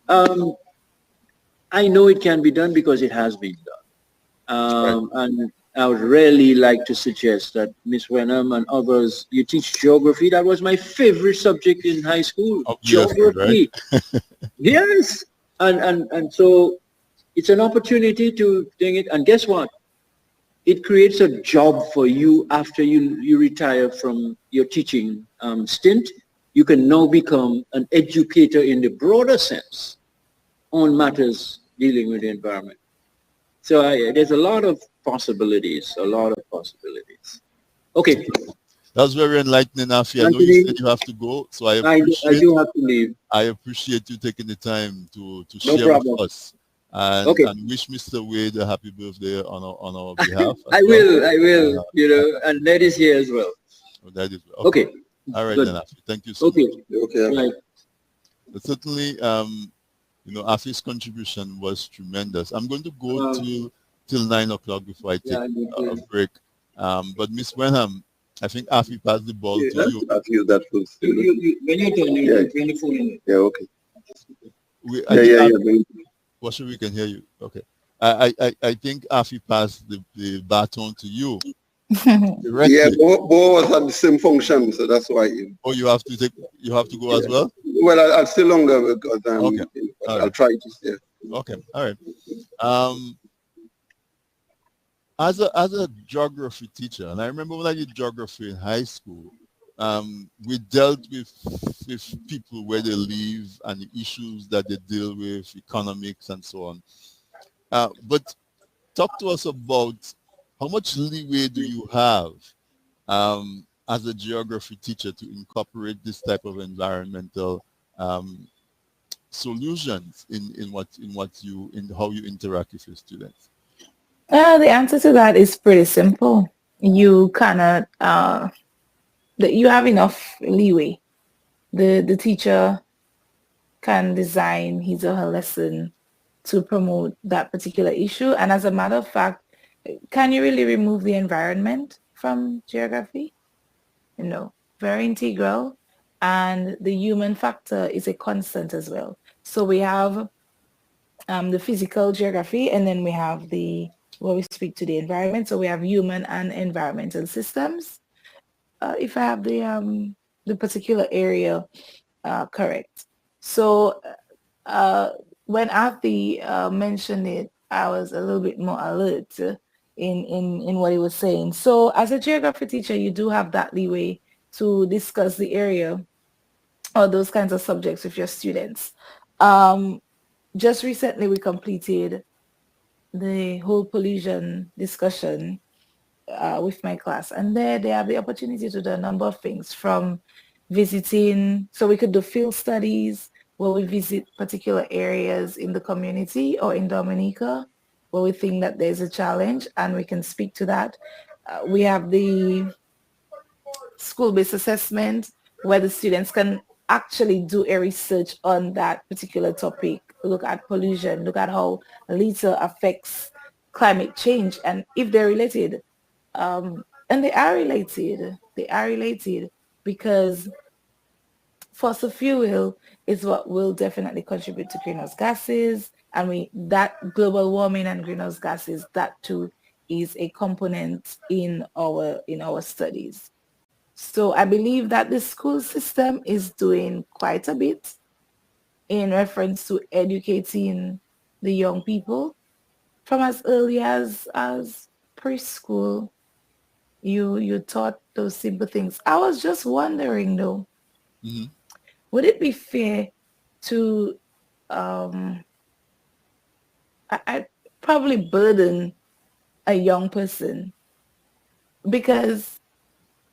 Speaker 4: I know it can be done because it has been done. And I would really like to suggest that Miss Wenham and others, you teach geography. That was my favorite subject in high school, geography. Right? Yes. And so it's an opportunity to bring it. And guess what? It creates a job for you after you retire from your teaching stint. You can now become an educator in the broader sense on matters dealing with the environment. So there's a lot of possibilities, Okay.
Speaker 1: That's very enlightening, Afi. I know you said you have to go, so I
Speaker 4: do have to leave.
Speaker 1: I appreciate you taking the time to share with us. And wish Mr. Wade a happy birthday on our behalf.
Speaker 4: I will, and that is here as well.
Speaker 1: Oh, that is
Speaker 4: okay.
Speaker 1: All right, then, Afi. Thank you so much.
Speaker 4: Okay. Right.
Speaker 1: But certainly, Afi's contribution was tremendous. I'm going to go till 9 o'clock before I take a break. But Miss Wenham, I think Afi passed the ball to you.
Speaker 3: I've used that full still.
Speaker 4: When you're done, you bring the phone in.
Speaker 3: Yeah, okay.
Speaker 1: Sure we can hear you. Okay. I think Afi passed the baton to you.
Speaker 3: Yeah, Bo was at the same function, so that's why.
Speaker 1: You have to go as well?
Speaker 3: Well, I'll stay longer because I'll try to stay.
Speaker 1: Okay, all right. As a geography teacher, and I remember when I did geography in high school, we dealt with people where they live and the issues that they deal with, economics and so on. But talk to us about how much leeway do you have as a geography teacher to incorporate this type of environmental solutions in how you interact with your students?
Speaker 2: The answer to that is pretty simple. You cannot, you have enough leeway. The teacher can design his or her lesson to promote that particular issue. And as a matter of fact, can you really remove the environment from geography? Very integral. And the human factor is a constant as well. So we have the physical geography, and then we have where we speak to the environment. So we have human and environmental systems. If I have the particular area correct. So when Afi mentioned it, I was a little bit more alert in what he was saying. So as a geography teacher, you do have that leeway to discuss the area or those kinds of subjects with your students. Just recently, we completed the whole pollution discussion with my class, and there they have the opportunity to do a number of things, from visiting, so we could do field studies where we visit particular areas in the community or in Dominica where we think that there's a challenge and we can speak to that. We have the school-based assessment where the students can actually do a research on that particular topic, look at pollution, look at how litter affects climate change, and if they're related. And they are related because fossil fuel is what will definitely contribute to greenhouse gases, and that global warming and greenhouse gases, that too is a component in our studies. So I believe that the school system is doing quite a bit in reference to educating the young people from as early as preschool. You taught those simple things. I was just wondering though, would it be fair to I probably burden a young person, because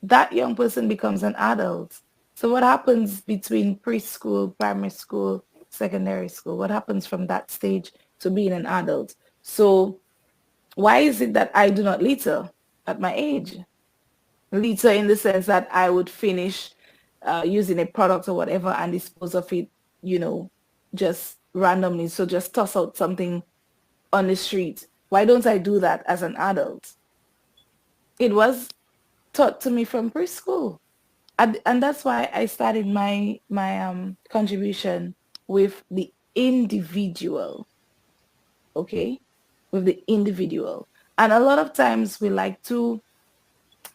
Speaker 2: that young person becomes an adult. So what happens between preschool, primary school, secondary school? What happens from that stage to being an adult? So why is it that I do not litter at my age? Litter in the sense that I would finish using a product or whatever and dispose of it, just randomly. So just toss out something on the street. Why don't I do that as an adult? It was taught to me from preschool. And that's why I started my contribution with the individual, okay? With the individual. And a lot of times we like to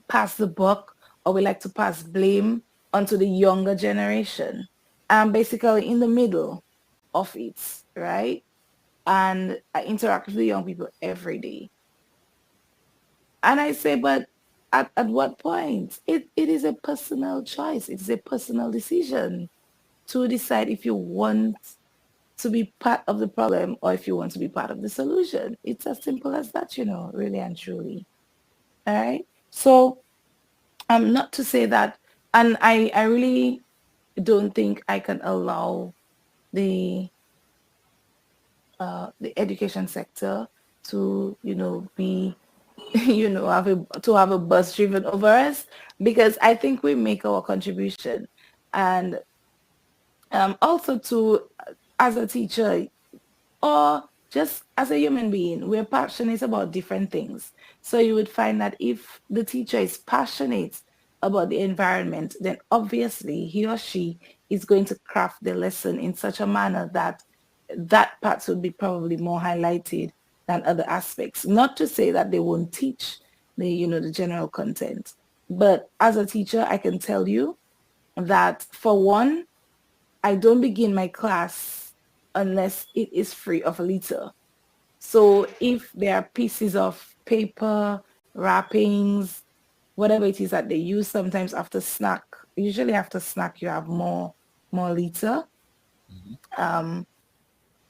Speaker 2: pass the buck, or we like to pass blame onto the younger generation. I'm basically in the middle of it, right? And I interact with the young people every day. And I say, but at what point? It is a personal choice. It's a personal decision to decide if you want to be part of the problem or if you want to be part of the solution. It's as simple as that, really and truly. All right. So not to say that, and I really don't think I can allow the the education sector to, be to have a bus driven over us, because I think we make our contribution. And also to, as a teacher, or just as a human being, we're passionate about different things. So you would find that if the teacher is passionate about the environment, then obviously he or she is going to craft the lesson in such a manner that that part would be probably more highlighted than other aspects. Not to say that they won't teach the general content, but as a teacher, I can tell you that, for one, I don't begin my class unless it is free of litter. So if there are pieces of paper, wrappings, whatever it is that they use, sometimes after snack, usually after snack, you have more litter. Um,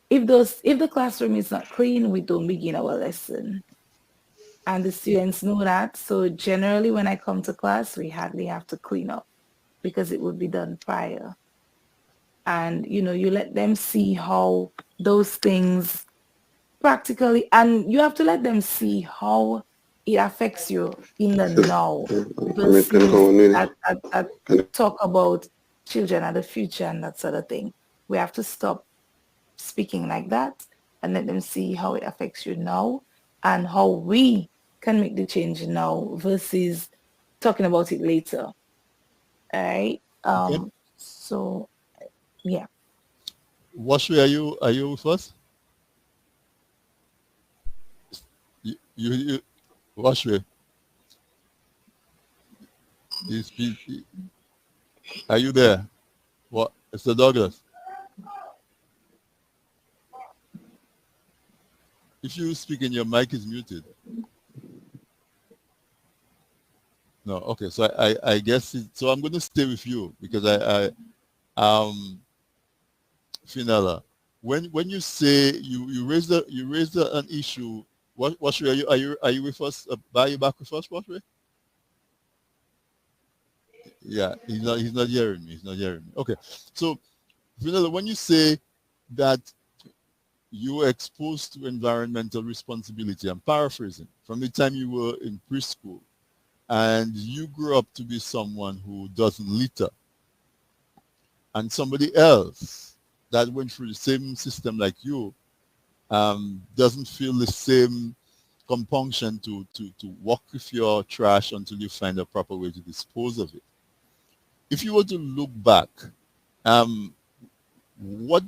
Speaker 2: if the classroom is not clean, we don't begin our lesson. And the students know that. So generally when I come to class, we hardly have to clean up because it would be done prior. And, you let them see how those things practically, and you have to let them see how it affects you in the now, versus at talk about children and the future and that sort of thing. We have to stop speaking like that and let them see how it affects you now and how we can make the change now versus talking about it later. All right.
Speaker 1: Okay.
Speaker 2: So yeah.
Speaker 1: Washwe, are you with us? You Washwe, are you there? What? Mr. Douglas? If you speak and your mic is muted. No, okay. So I guess so I'm going to stay with you because Finella, when you say you raised an issue, what are you with us? Are you back with us, what way? Yeah, he's not hearing me. He's not hearing me. Okay, so Finella, when you say that you were exposed to environmental responsibility, I'm paraphrasing, from the time you were in preschool, and you grew up to be someone who doesn't litter, and somebody else that went through the same system like you doesn't feel the same compunction to walk with your trash until you find a proper way to dispose of it. If you were to look back, what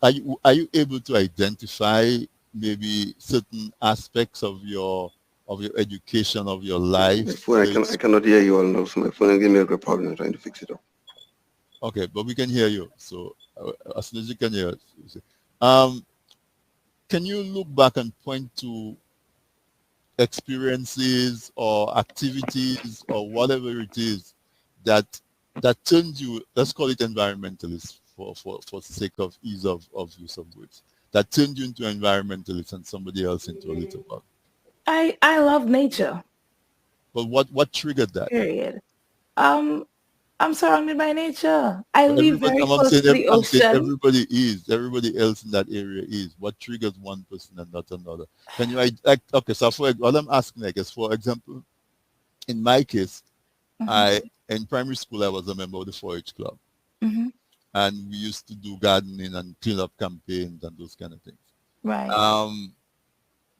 Speaker 1: are you able to identify maybe certain aspects of your education, of your life?
Speaker 3: My phone, I cannot hear you all now, so my phone is giving me a great problem. I'm trying to fix it up.
Speaker 1: Okay, but we can hear you. So as soon as you can hear us, can you look back and point to experiences or activities or whatever it is that turns you, let's call it environmentalist for sake of ease of use of words, that turned you into an environmentalist and somebody else into a little bug?
Speaker 2: I love nature,
Speaker 1: But what triggered that?
Speaker 2: period. Um, I'm surrounded by nature. I
Speaker 1: But
Speaker 2: live
Speaker 1: everybody,
Speaker 2: very close to the
Speaker 1: I'm saying
Speaker 2: ocean.
Speaker 1: everybody else in that area is. What triggers one person and not another? Can you, like, okay, so what I'm asking, I guess, for example, in my case,
Speaker 2: Hmm.
Speaker 1: in primary school, I was a member of the 4-H club,
Speaker 2: Hmm.
Speaker 1: and we used to do gardening and clean up campaigns and those kind of things.
Speaker 2: Right.
Speaker 1: Um,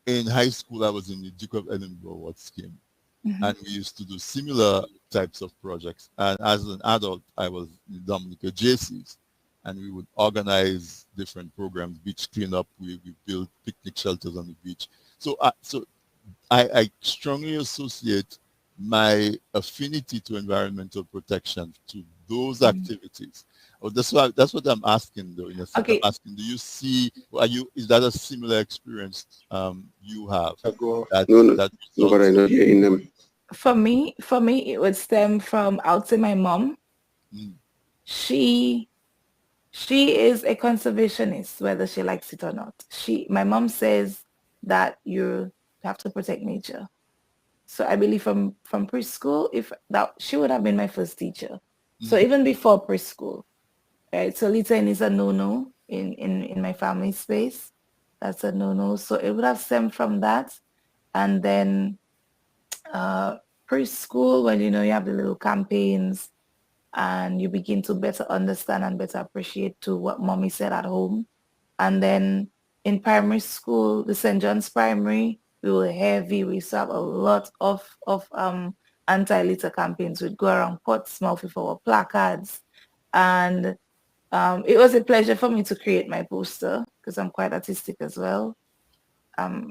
Speaker 1: in high school, I was in the Duke of Edinburgh Award scheme,
Speaker 2: Hmm.
Speaker 1: and we used to do similar types of projects. And as an adult, I was in Dominica JCs, and we would organize different programs, beach cleanup. We built picnic shelters on the beach. So I strongly associate my affinity to environmental protection to those
Speaker 2: Hmm.
Speaker 1: activities. Oh, that's what I'm asking, though. In a sense, I'm
Speaker 2: Okay.
Speaker 1: asking: do you see? Is that a similar experience you have
Speaker 3: Go.
Speaker 1: that
Speaker 3: No, no,
Speaker 1: that
Speaker 3: no, but I
Speaker 1: results
Speaker 3: know
Speaker 1: in?
Speaker 3: you're in them.
Speaker 2: For me, it would stem from, I would say, my mom.
Speaker 1: Mm,
Speaker 2: She she is a conservationist, whether she likes it or not. My mom says that you have to protect nature. So I believe from preschool, if that she would have been my first teacher. So
Speaker 1: mm,
Speaker 2: even before preschool, right? So littering is a no-no in my family space. That's a no-no. So it would have stemmed from that. And then uh, preschool, when you have the little campaigns and you begin to better understand and better appreciate to what mommy said at home. And then in primary school, the St. John's Primary, we were heavy. We used to have a lot of anti-litter campaigns. We'd go around Portsmouth with our placards. And it was a pleasure for me to create my poster because I'm quite artistic as well.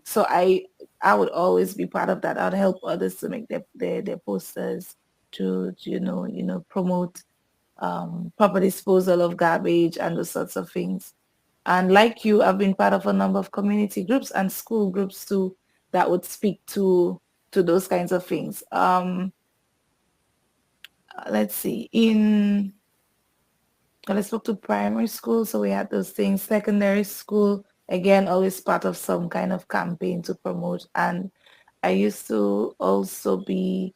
Speaker 2: So I would always be part of that. I'd help others to make their posters to promote proper disposal of garbage and those sorts of things. And like you, I've been part of a number of community groups and school groups too that would speak to those kinds of things. Let's see. I spoke to primary school, so we had those things. Secondary school, again, always part of some kind of campaign to promote. And I used to also be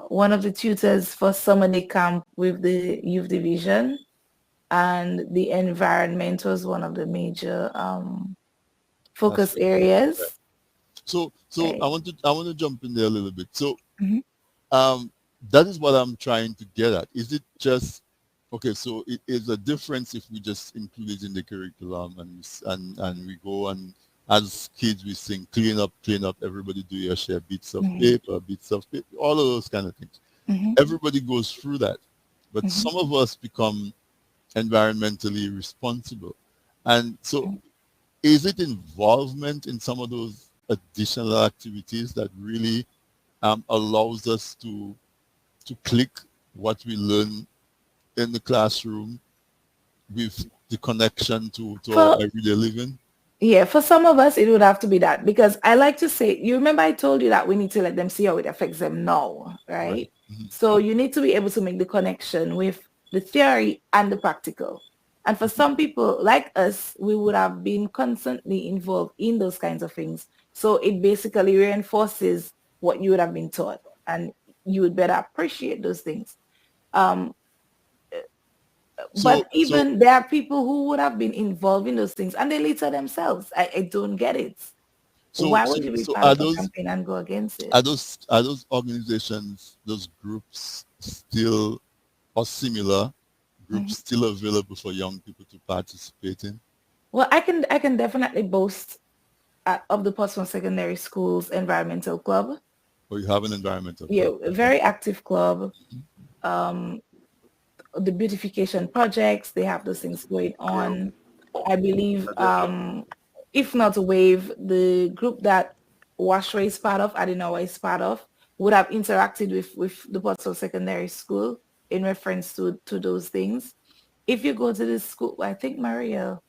Speaker 2: one of the tutors for summer day camp with the youth division, and the environment was one of the major focus
Speaker 1: aspect of it. Right.
Speaker 2: areas.
Speaker 1: So
Speaker 2: Right.
Speaker 1: I want to jump in there a little bit. So
Speaker 2: Mhm.
Speaker 1: um, that is what I'm trying to get at. Is it just okay? So it is a difference if we just include it in the curriculum and we go and as kids we sing clean up, everybody do your share,
Speaker 2: Mhm.
Speaker 1: bits of paper, all of those kind of things.
Speaker 2: Mhm.
Speaker 1: Everybody goes through that, but
Speaker 2: Mhm.
Speaker 1: some of us become environmentally responsible, and so is it involvement in some of those additional activities that really allows us to click what we learn in the classroom with the connection to our
Speaker 2: For
Speaker 1: everyday living?
Speaker 2: Yeah, for some of us, it would have to be that because I like to say, you remember I told you that we need to let them see how it affects them now,
Speaker 1: Right.
Speaker 2: right?
Speaker 1: Mhm.
Speaker 2: So you need to be able to make the connection with the theory and the practical. And for some people like us, we would have been constantly involved in those kinds of things. So it basically reinforces what you would have been taught, and you would better appreciate those things. Um,
Speaker 1: So
Speaker 2: but
Speaker 1: so
Speaker 2: even there are people who would have been involved in those things and they litter themselves. I don't get it.
Speaker 1: so
Speaker 2: Why
Speaker 1: so
Speaker 2: would you be
Speaker 1: so
Speaker 2: part of a campaign and go against it?
Speaker 1: are those organizations, those groups still or similar
Speaker 2: Mhm.
Speaker 1: groups still available for young people to participate in?
Speaker 2: Well, I can definitely boast of the Portsmouth Secondary School's environmental club.
Speaker 1: Or you have an environmental
Speaker 2: Yeah,
Speaker 1: club?
Speaker 2: a
Speaker 1: Okay.
Speaker 2: very active club. Um, the beautification projects, they have those things going
Speaker 3: Yeah.
Speaker 2: on. I believe,
Speaker 3: Definitely.
Speaker 2: if not Wave, the group that Washwa is part of, Adinawa is part of, would have interacted with the Portsmouth Secondary School in reference to those things. If you go to this school, I think Maria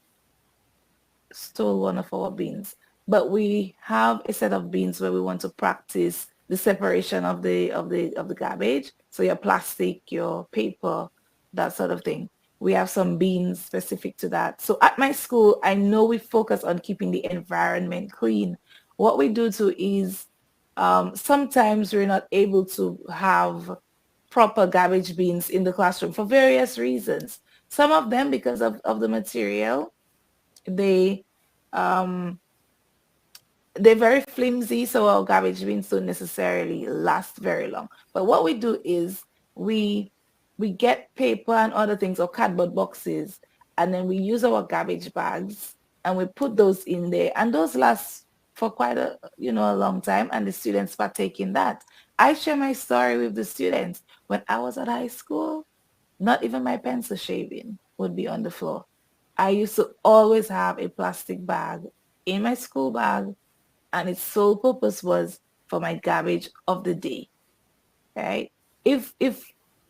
Speaker 2: stole one of our beans, but we have a set of beans where we want to practice the separation of the garbage. So your plastic, your paper, that sort of thing. We have some beans specific to that. So at my school, I know we focus on keeping the environment clean. What we do too is sometimes we're not able to have proper garbage bins in the classroom for various reasons. Some of them because of the material. They um, they're very flimsy, so our garbage bins don't necessarily last very long. But what we do is we we get paper and other things or cardboard boxes, and then we use our garbage bags and we put those in there, and those last for quite a long time, and the students partake in that. I share my story with the students. When I was at high school, not even my pencil shaving would be on the floor. I used to always have a plastic bag in my school bag, and its sole purpose was for my garbage of the day, right? If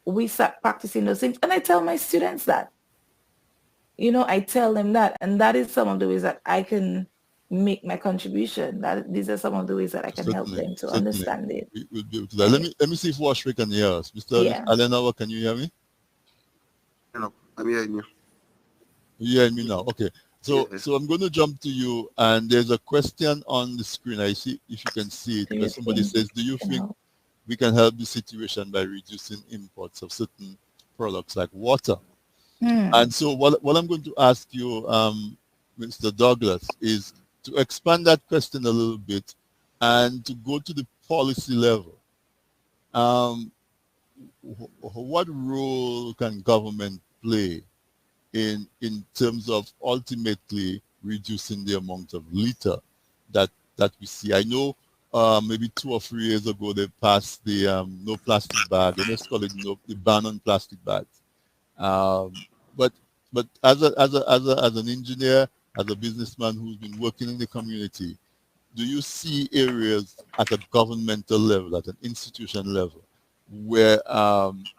Speaker 2: we start practicing those things, and I tell my students that, I tell them that, and that is some of the ways that I can make my contribution. That these are some of the ways that I can help
Speaker 1: Certainly,
Speaker 2: them to
Speaker 1: certainly.
Speaker 2: understand it.
Speaker 1: We'll be able to that. Let
Speaker 2: Right?
Speaker 1: me let me see if Washington can hear us. Mr.
Speaker 2: Yeah.
Speaker 1: Alenauer, can you hear me?
Speaker 3: I'm hearing you.
Speaker 1: You hear me now? Okay. So
Speaker 3: Yes.
Speaker 1: so I'm going to jump to you, and there's a question on the screen. I see if you can see it.
Speaker 2: Do
Speaker 1: Where
Speaker 2: you
Speaker 1: somebody
Speaker 2: think
Speaker 1: says, "Do you
Speaker 2: I can
Speaker 1: think
Speaker 2: help?
Speaker 1: we can help the situation by reducing imports of certain products like water?"
Speaker 2: Hmm.
Speaker 1: And so what I'm going to ask you, Mr. Douglas, is to expand that question a little bit and to go to the policy level. Um, what role can government play in terms of ultimately reducing the amount of litter that we see? I know maybe 2 or 3 years ago they passed the no plastic bag, and let's call it the ban on plastic bags. But but as an engineer, as a businessman who's been working in the community, do you see areas at a governmental level, at an institution level, where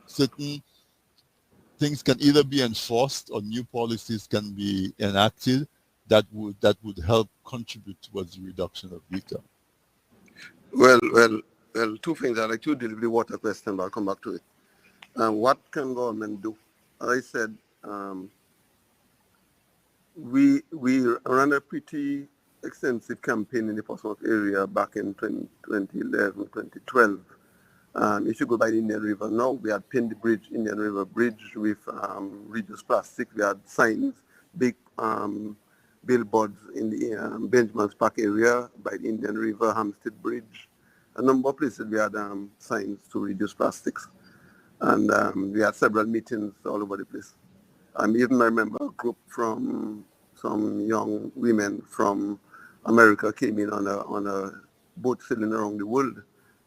Speaker 1: certain things can either be enforced or new policies can be enacted that would help contribute towards the reduction of litter?
Speaker 3: Well, two things. I'd like to deal with the water question, but I'll come back to it. What can government do? As I said, we ran a pretty extensive campaign in the Portsmouth area back in 2011, 2012. If you go by the Indian River now, we had pinned the bridge, Indian River Bridge, with reduced plastic. We had signs, big billboards in the Benjamin's Park area by the Indian River, Hampstead Bridge. A number of places we had signs to reduce plastics. And we had several meetings all over the place. Even I remember a group from some young women from America came in on a boat sailing around the world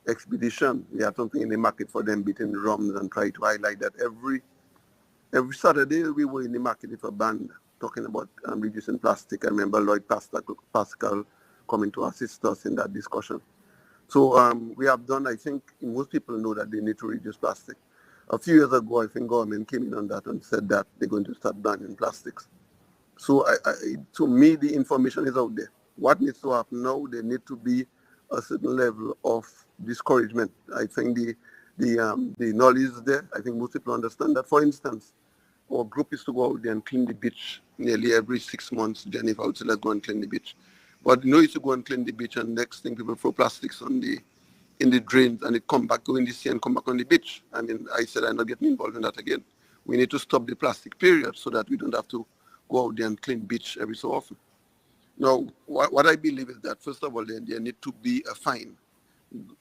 Speaker 3: expedition. We had something in the market for them, beating drums and try to highlight that every Saturday we were in the market with a band talking about reducing plastic. I remember Lloyd Pascal coming to assist us in that discussion. So we have done, I think most people know that they need to reduce plastic. A few years ago, I think government came in on that and said that they're going to start banning plastics. So to me, the information is out there. What needs to happen now, there need to be a certain level of discouragement. I think the knowledge is there. I think most people understand that. For instance, our group is to go out there and clean the beach nearly every 6 months. Jennifer would say, let's go and clean the beach. But it's to go and clean the beach, and next thing people throw plastics in the drains, and it come back, go in the sea and come back on the beach. I mean, I said I'm not getting involved in that again. We need to stop the plastic period so that we don't have to go out there and clean beach every so often. Now, what I believe is that, first of all, there need to be a fine.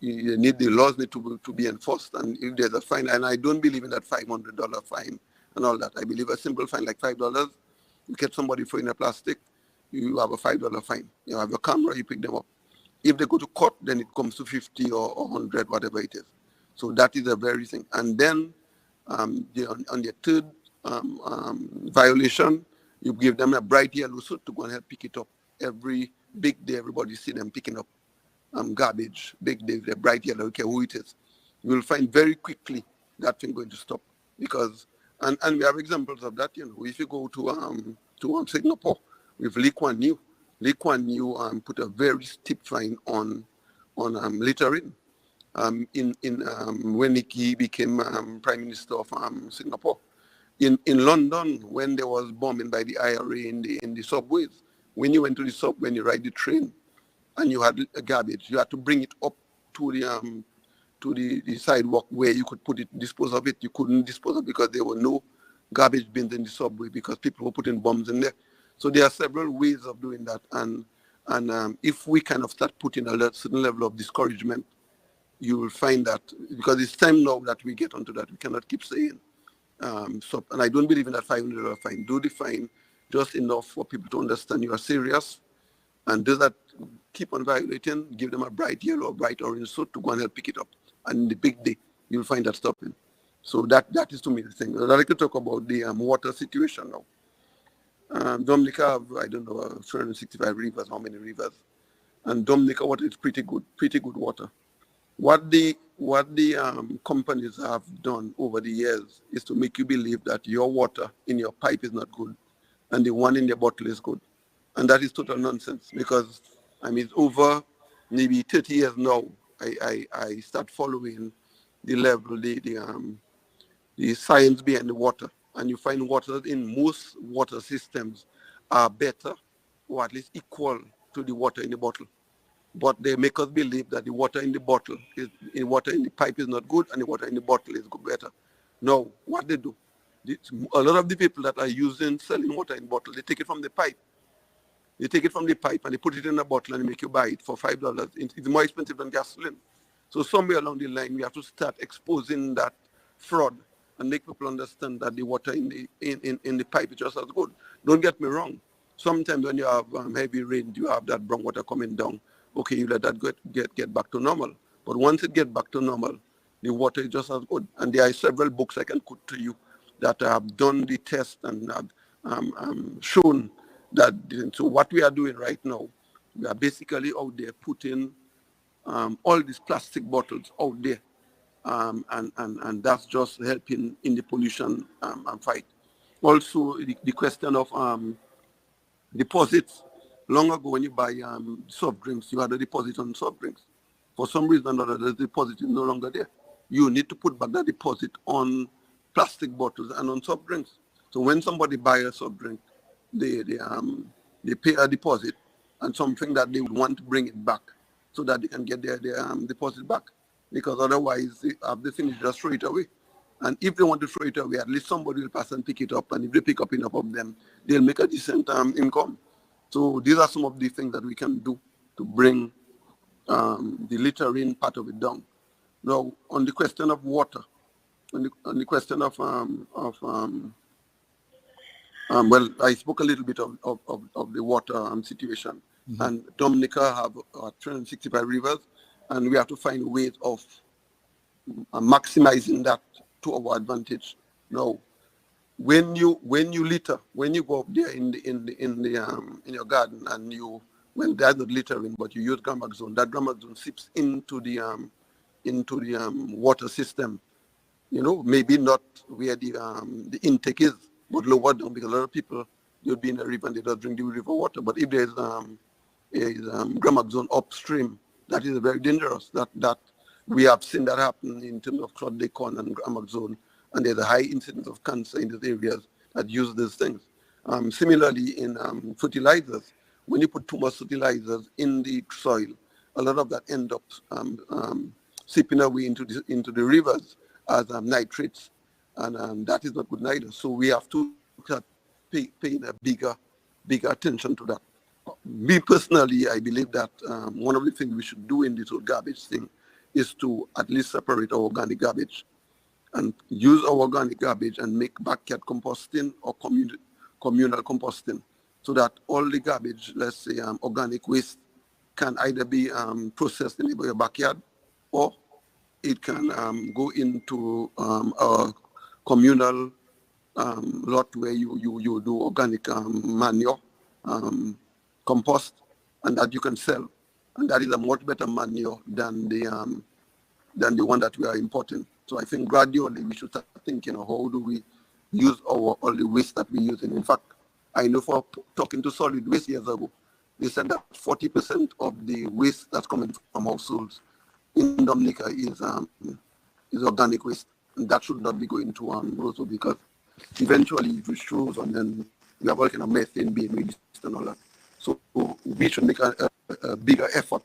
Speaker 3: The laws need to be enforced, and if there's a fine, and I don't believe in that $500 fine and all that. I believe a simple fine like $5. You catch somebody throwing a plastic, you have a $5 fine. You have a camera, you pick them up. If they go to court, then it comes to 50 or 100, whatever it is. So that is a very thing. And then on the third violation, you give them a bright yellow suit to go and help pick it up. Every big day, everybody see them picking up garbage. Big day, they're bright yellow, okay, who it is. You will find very quickly that thing going to stop. Because, and we have examples of that, if you go to Singapore with Lee Kuan Yew, put a very steep fine on littering when he became Prime Minister of Singapore. In London, when there was bombing by the IRA in the subways, when you went to the subway, when you ride the train, and you had a garbage, you had to bring it up to the sidewalk where you could dispose of it. You couldn't dispose of it because there were no garbage bins in the subway because people were putting bombs in there. So there are several ways of doing that, and if we kind of start putting a certain level of discouragement, you will find that, because it's time now that we get onto that. We cannot keep saying, so, and I don't believe in that $500 fine. Do the fine just enough for people to understand you are serious, and does that keep on violating, give them a bright yellow or bright orange suit to go and help pick it up. And in the big day, you'll find that stopping. So that is to me the thing. I'd like to talk about the water situation now. Dominica have, I don't know, 365 rivers, how many rivers? And Dominica water is pretty good water. What the companies have done over the years is to make you believe that your water in your pipe is not good and the one in the bottle is good. And that is total nonsense, because I mean, over maybe 30 years now, I start following the level, the science behind the water. And you find water in most water systems are better, or at least equal to the water in the bottle. But they make us believe that the water in the bottle water in the pipe is not good and the water in the bottle is good, better. No, what they do, a lot of the people that are selling water in bottle, they take it from the pipe. They take it from the pipe and they put it in a bottle and they make you buy it for $5. It's more expensive than gasoline. So somewhere along the line, we have to start exposing that fraud and make people understand that the water in the pipe is just as good. Don't get me wrong. Sometimes when you have heavy rain, you have that brown water coming down. Okay, you let that get back to normal. But once it gets back to normal, the water is just as good. And there are several books I can quote to you that have done the test and have shown that. So what we are doing right now, we are basically out there putting all these plastic bottles out there, and that's just helping in the pollution fight. Also, the question of deposits. Long ago, when you buy soft drinks, you had a deposit on soft drinks. For some reason or other, the deposit is no longer there. You need to put back that deposit on plastic bottles and on soft drinks. So when somebody buys a soft drink, they pay a deposit and something that they would want to bring it back so that they can get their deposit back. Because otherwise, they finish, just throw it away. And if they want to throw it away, at least somebody will pass and pick it up. And if they pick up enough of them, they'll make a decent income. So these are some of the things that we can do to bring the littering part of it down. Now, on the question of water, on the question of well, I spoke a little bit of the water situation. Mm-hmm. And Dominica have 365 rivers, and we have to find ways of maximizing that to our advantage. Now, when you litter, when you go up there in your garden and there's not littering, but you use Grammar Zone, that Grammar Zone seeps into the water system. You know, maybe not where the intake is, but lower down, because a lot of people, they'll be in the river and they don't drink the river water. But if there's Grammar Zone upstream, that is very dangerous. That we have seen that happen in terms of Claude Decon and Grammar Zone, and there's a high incidence of cancer in these areas that use these things. Similarly, in fertilizers, when you put too much fertilizers in the soil, a lot of that end up seeping away into the rivers as nitrates, and that is not good neither. So we have to start paying a bigger attention to that. Me personally, I believe that one of the things we should do in this whole garbage thing is to at least separate our organic garbage and use our organic garbage and make backyard composting or communal composting, so that all the garbage, let's say organic waste, can either be processed in your backyard, or it can go into a communal lot where you do organic manure, compost, and that you can sell. And that is a much better manure than the one that we are importing. So I think gradually we should start thinking of how do we use all the waste that we use. And in fact, I know for talking to Solid Waste years ago, they said that 40% of the waste that's coming from households in Dominica is organic waste, and that should not be going to Roseau, because eventually it withdraws, and then we have all kind of methane being released and all that. So we should make a bigger effort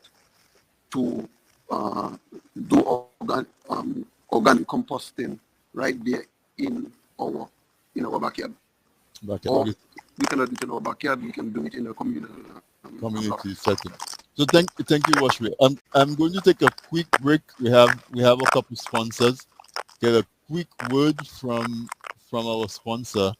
Speaker 3: to do organic composting right there in our backyard. Or we cannot do it in our backyard. We can do it in a
Speaker 1: community setting. So thank you, Washwe. I'm going to take a quick break. We have a couple sponsors. Get a quick word from our sponsor,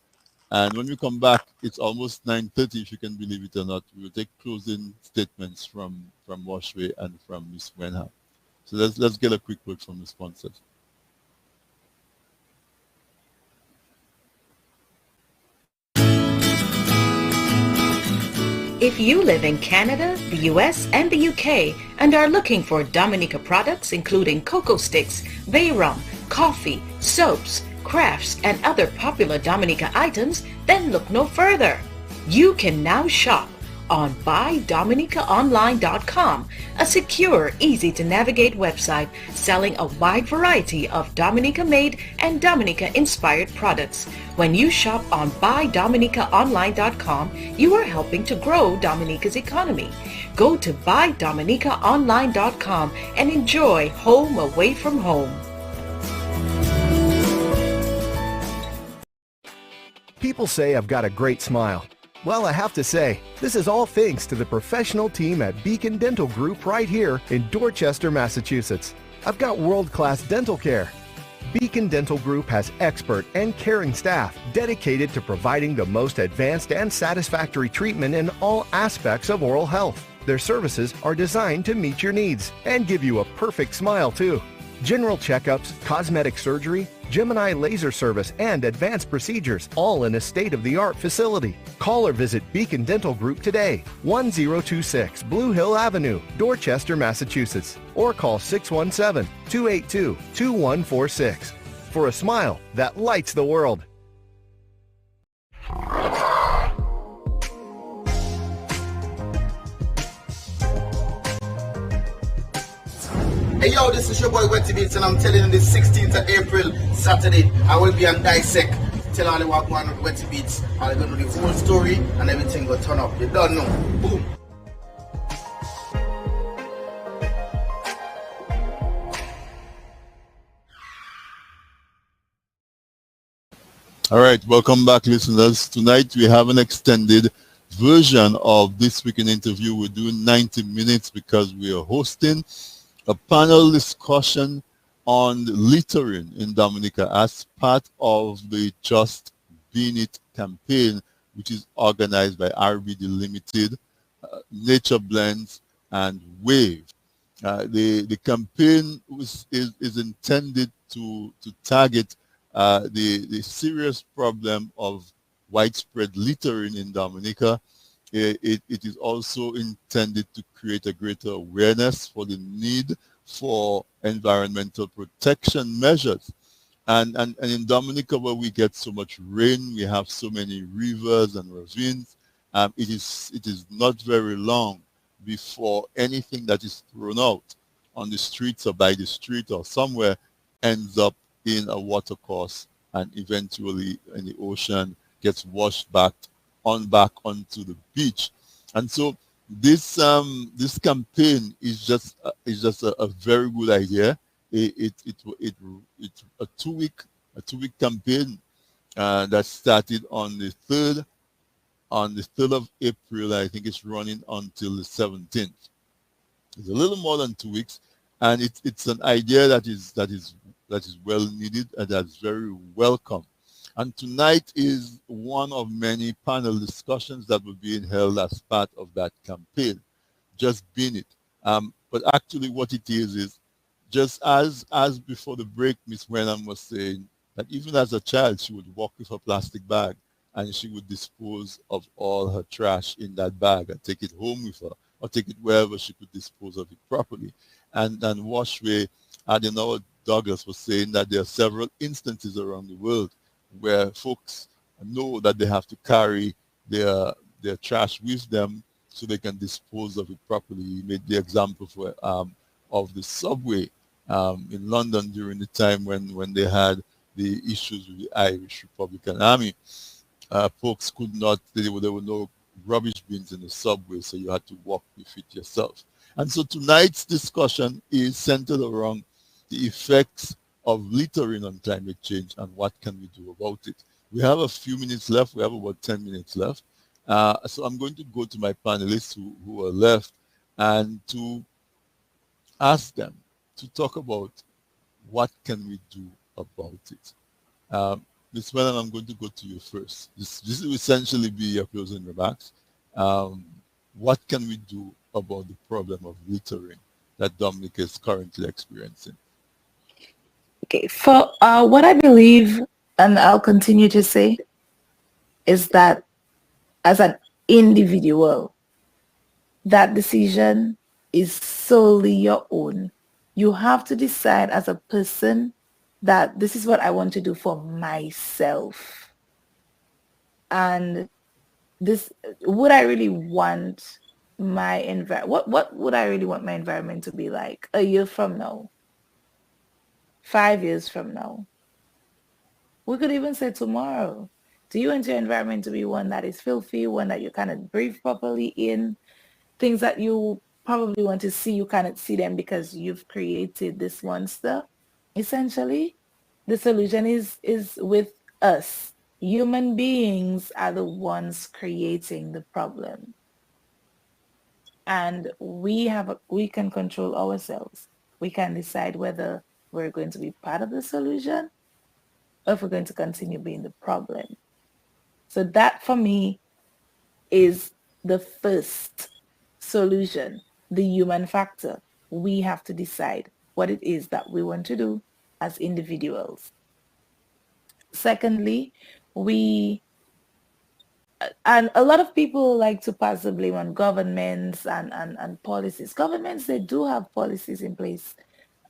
Speaker 1: and when we come back, it's almost 9:30. If you can believe it or not, we will take closing statements from Washwe and from Ms. Wenham. So let's get a quick word from the sponsors.
Speaker 5: If you live in Canada, the US, and the UK and are looking for Dominica products including cocoa sticks, bay rum, coffee, soaps, crafts, and other popular Dominica items, then look no further. You can now shop on BuyDominicaOnline.com, a secure, easy-to-navigate website selling a wide variety of Dominica-made and Dominica-inspired products. When you shop on BuyDominicaOnline.com, you are helping to grow Dominica's economy. Go to BuyDominicaOnline.com and enjoy home away from home.
Speaker 6: People say I've got a great smile. Well, I have to say, this is all thanks to the professional team at Beacon Dental Group right here in Dorchester, Massachusetts. I've got world-class dental care. Beacon Dental Group has expert and caring staff dedicated to providing the most advanced and satisfactory treatment in all aspects of oral health. Their services are designed to meet your needs and give you a perfect smile too. General checkups, cosmetic surgery, Gemini laser service, and advanced procedures, all in a state-of-the-art facility. Call or visit Beacon Dental Group today, 1026 Blue Hill Avenue, Dorchester, Massachusetts, or call 617-282-2146 for a smile that lights the world.
Speaker 7: Hey yo, this is your boy Wetty Beats, and I'm telling you this 16th of April, Saturday, I will be on Dissect. Tell all the what going on with Wetty Beats. I'm going to do the whole story and everything will turn up. You don't know. Boom.
Speaker 1: All right, welcome back, listeners. Tonight we have an extended version of This Week in Interview. We're doing 90 minutes because we are hosting a panel discussion on littering in Dominica as part of the Just Bean It campaign, which is organized by RBD Limited, Nature Blends, and Wave. The campaign is intended to target the serious problem of widespread littering in Dominica. It is also intended to create a greater awareness for the need for environmental protection measures. And in Dominica, where we get so much rain, we have so many rivers and ravines, it is not very long before anything that is thrown out on the streets or by the street or somewhere ends up in a watercourse and eventually in the ocean, gets washed back onto the beach. And so this campaign is just a very good idea. It's a two-week campaign that started on the 3rd of April. I think it's running until the 17th. It's a little more than 2 weeks, and it's an idea that is well needed and that's very welcome. And tonight is one of many panel discussions that will be held as part of that campaign, Just Bean It. But actually what it is just as before the break, Miss Wenham was saying that even as a child, she would walk with her plastic bag and she would dispose of all her trash in that bag and take it home with her or take it wherever she could dispose of it properly. And Washway, Adenauer Douglas was saying that there are several instances around the world where folks know that they have to carry their trash with them so they can dispose of it properly. He made the example of the subway in London during the time when they had the issues with the Irish Republican Army. Folks could not, there were no rubbish bins in the subway, so you had to walk with it yourself. And so tonight's discussion is centered around the effects of littering on climate change and what can we do about it. We have a few minutes left. We have about 10 minutes left. So I'm going to go to my panelists who are left and to ask them to talk about what can we do about it. Ms. Wellen, I'm going to go to you first. This will essentially be your closing remarks. What can we do about the problem of littering that Dominic is currently experiencing?
Speaker 2: Okay, for what I believe, and I'll continue to say, is that as an individual, that decision is solely your own. You have to decide as a person that this is what I want to do for myself. And this, would I really want my environment, what would I really want my environment to be like a year from now, 5 years from now? We could even say tomorrow. Do you want your environment to be one that is filthy, one that you cannot breathe properly in? Things that you probably want to see, you cannot see them because you've created this monster. Essentially, the solution is with us. Human beings are the ones creating the problem. And we can control ourselves. We can decide whether we're going to be part of the solution or if we're going to continue being the problem. So that for me is the first solution, the human factor. We have to decide what it is that we want to do as individuals. Secondly, and a lot of people like to pass the blame on governments and policies. Governments, they do have policies in place.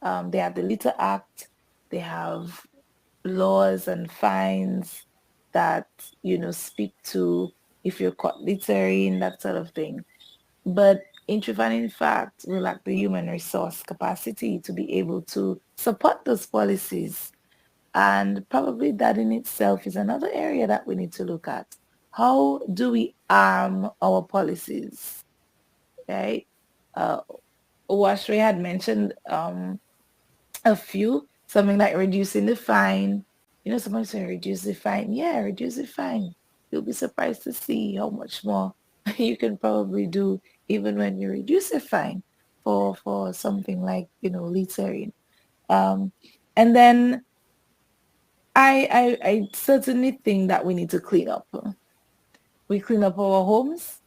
Speaker 2: They have the Litter Act. They have laws and fines that, speak to if you're caught littering, that sort of thing. But in truth and in fact, we lack the human resource capacity to be able to support those policies. And probably that in itself is another area that we need to look at. How do we arm our policies? Right? Washre had mentioned a few, something like reducing the fine. Somebody saying reduce the fine. Yeah, reduce the fine. You'll be surprised to see how much more you can probably do even when you reduce the fine for something like, littering. And then I certainly think that we need to clean up. We clean up our homes,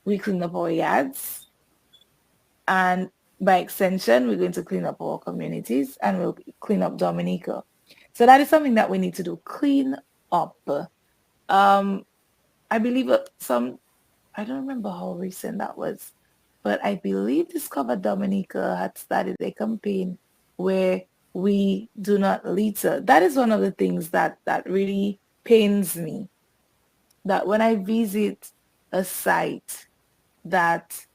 Speaker 2: we clean up our yards, and by extension, we're going to clean up our communities and we'll clean up Dominica. So that is something that we need to do, clean up. I believe I don't remember how recent that was, but I believe Discover Dominica had started a campaign where we do not litter. That is one of the things that really pains me, that when I visit a site that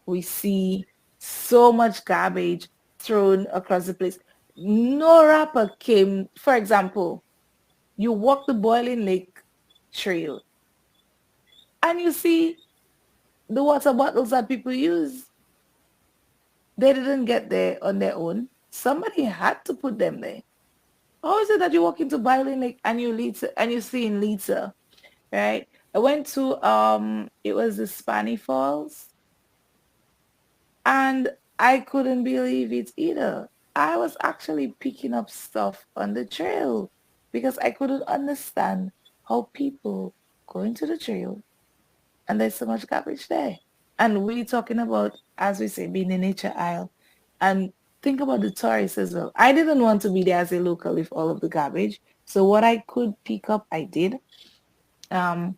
Speaker 2: we see so much garbage thrown across the place. No rapper came, for example, you walk the Boiling Lake Trail and you see the water bottles that people use. They didn't get there on their own. Somebody had to put them there. How is it that you walk into Boiling Lake and you see in litter, right? I went to it was the Spani Falls, and I couldn't believe it either. I was actually picking up stuff on the trail because I couldn't understand how people go into the trail and there's so much garbage there. And we're talking about, as we say, being a nature isle. And think about the tourists as well. I didn't want to be there as a local with all of the garbage. So what I could pick up, I did. And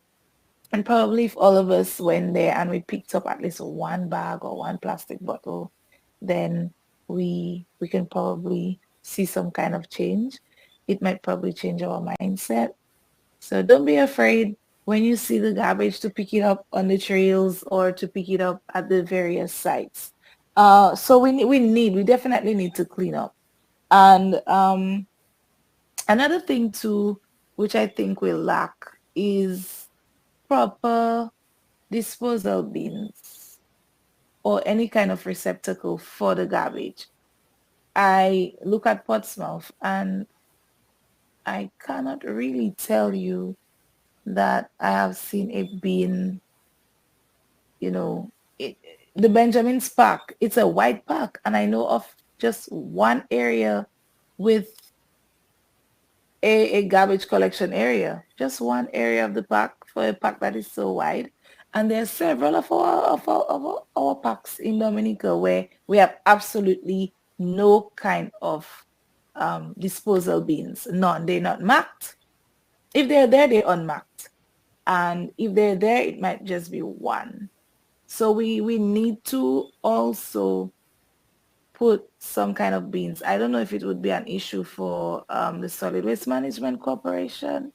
Speaker 2: probably if all of us went there and we picked up at least one bag or one plastic bottle, then we can probably see some kind of change. It might probably change our mindset. So don't be afraid when you see the garbage to pick it up on the trails or to pick it up at the various sites. So we definitely need to clean up. And Another thing too, which I think we lack, is proper disposal bins or any kind of receptacle for the garbage. I look at Portsmouth and I cannot really tell you that I have seen a bin, you know, the Benjamin's Park. It's a white park, and I know of just one area with a garbage collection area, just one area of the park for a park that is so wide. And there are several of our parks in Dominica where we have absolutely no kind of disposal bins. None. They're not marked. If they're there, they're unmarked. And if they're there, it might just be one. So we need to also put some kind of bins. I don't know if it would be an issue for the Solid Waste Management Corporation,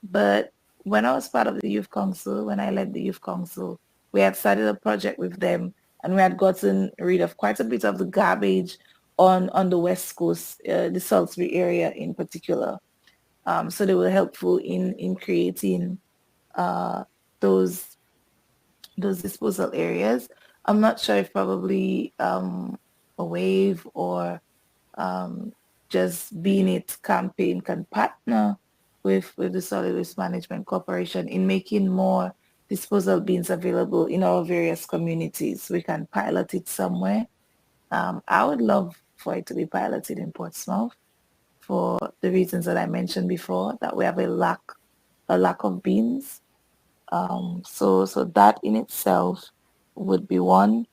Speaker 2: but when I was part of the Youth Council, when I led the Youth Council, we had started a project with them, and we had gotten rid of quite a bit of the garbage on the West Coast, the Salisbury area in particular. So they were helpful in creating those disposal areas. I'm not sure if probably a wave or just Being It campaign can partner with the Solid Waste Management Corporation in making more disposal bins available in our various communities. We can pilot it somewhere. I would love for it to be piloted in Portsmouth for the reasons that I mentioned before, that we have a lack of bins. So that in itself would be one.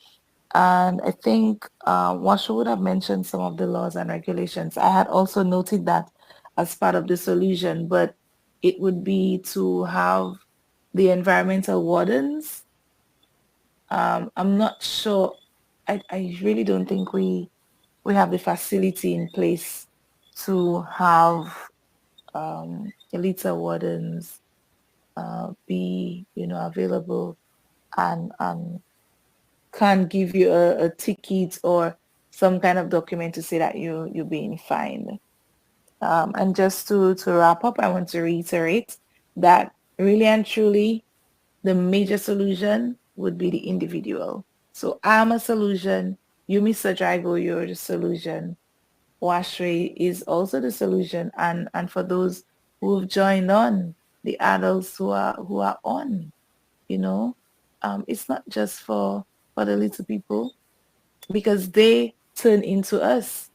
Speaker 2: And I think Washa would have mentioned some of the laws and regulations. I had also noted that as part of the solution, but it would be to have the environmental wardens. I'm not sure. I really don't think we have the facility in place to have litter wardens be available and can give you a ticket or some kind of document to say that you're being fined. And just to wrap up, I want to reiterate that really and truly the major solution would be the individual. So I'm a solution. You, Mr. Drago, you're the solution. Washray is also the solution. And for those who have joined on, the adults who are on, it's not just for the little people, because they turn into us.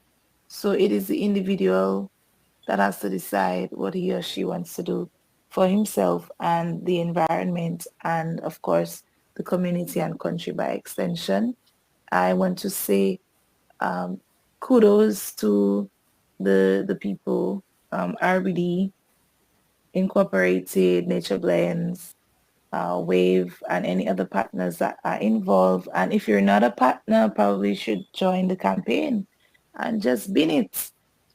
Speaker 2: So it is the individual that has to decide what he or she wants to do for himself and the environment, and of course the community and country by extension. I want to say kudos to the people, RBD Incorporated, Nature Blends, Wave, and any other partners that are involved. And if you're not a partner, probably should join the campaign and just bin it.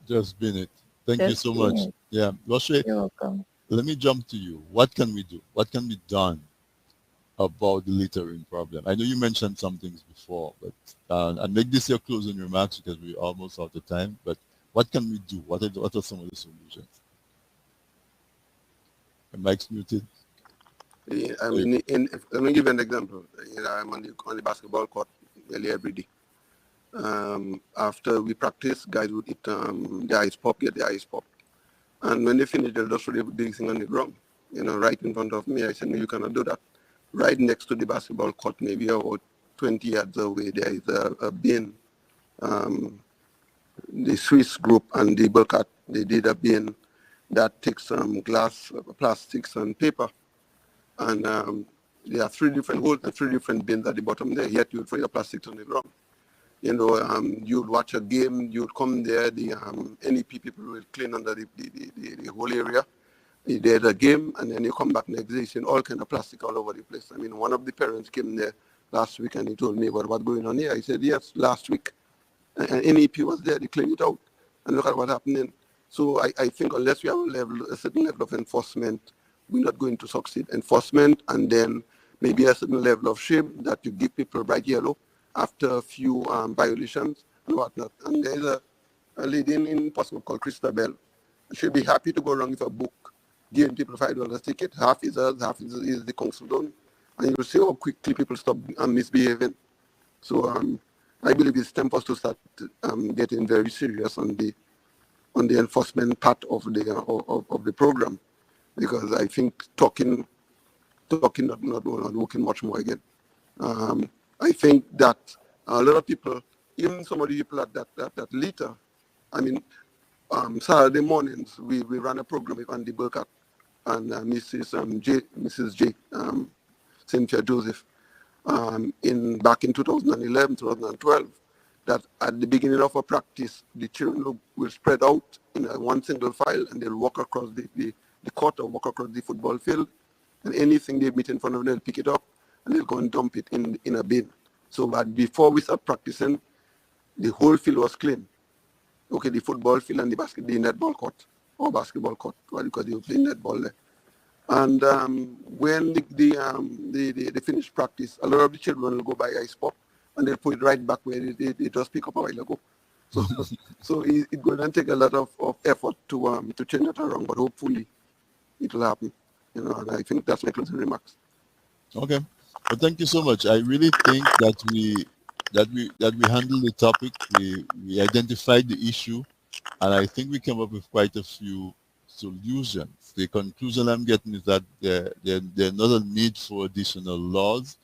Speaker 1: Just been it. Thank you
Speaker 2: Just
Speaker 1: so
Speaker 2: bin
Speaker 1: much.
Speaker 2: it.
Speaker 1: Yeah, Roshe,
Speaker 2: You're welcome.
Speaker 1: let me jump to you. What can we do? What can be done about the littering problem? I know you mentioned some things before, but and make this your closing remarks because we're almost out of time. But what can we do? What are some of the solutions? The mic's muted.
Speaker 3: Yeah, I mean, let me give you an example. I'm on the basketball court nearly every day. After we practice, guys would eat the ice pop, get the ice pop. And when they finish, they'll just throw the thing on the ground, right in front of me. I said, no, you cannot do that. Right next to the basketball court, maybe about 20 yards away, there is a bin. The Swiss group and the Burkhardt, they did a bin that takes glass, plastics, and paper. And there are three different holes and three different bins at the bottom there, yet you would throw your plastics on the ground. You'd watch a game, you'd come there, the NEP people will clean under the whole area. There's a game, and then you come back next day, seeing all kind of plastic all over the place. I mean, one of the parents came there last week and he told me about what's going on here. I said, yes, last week. And NEP was there, they cleaned it out. And look at what's happening. So I think unless we have a certain level of enforcement, we're not going to succeed. Enforcement, and then maybe a certain level of shame that you give people bright yellow after a few violations and whatnot. And there's a lady in Portsmouth called Christabel. should be happy to go around with a book, giving people $5 ticket. Half is us, half is the council done. And you'll see how quickly people stop misbehaving. So I believe it's time for us to start getting very serious on the enforcement part of the program, because I think talking not working much more again. I think that a lot of people, even some of the people that later, I mean, Saturday mornings we ran a program with Andy Burkett and Mrs. J. Cynthia Joseph back in 2011, 2012. That at the beginning of a practice, the children will spread out in one single file, and they'll walk across the court or walk across the football field, and anything they meet in front of them, they'll pick it up and they'll go and dump it in a bin. So that before we start practicing, the whole field was clean. Okay, the football field and the netball court or basketball court, because they were playing netball there. And when they finish practice, a lot of the children will go buy ice pop and they'll put it right back where they just pick up a while ago. So it's going to take a lot of effort to change that around, but hopefully it will happen. And I think that's my closing remarks.
Speaker 1: Okay. Well, thank you so much. I really think that we handled the topic. We identified the issue, and I think we came up with quite a few solutions. The conclusion I'm getting is that there's not a need for additional laws.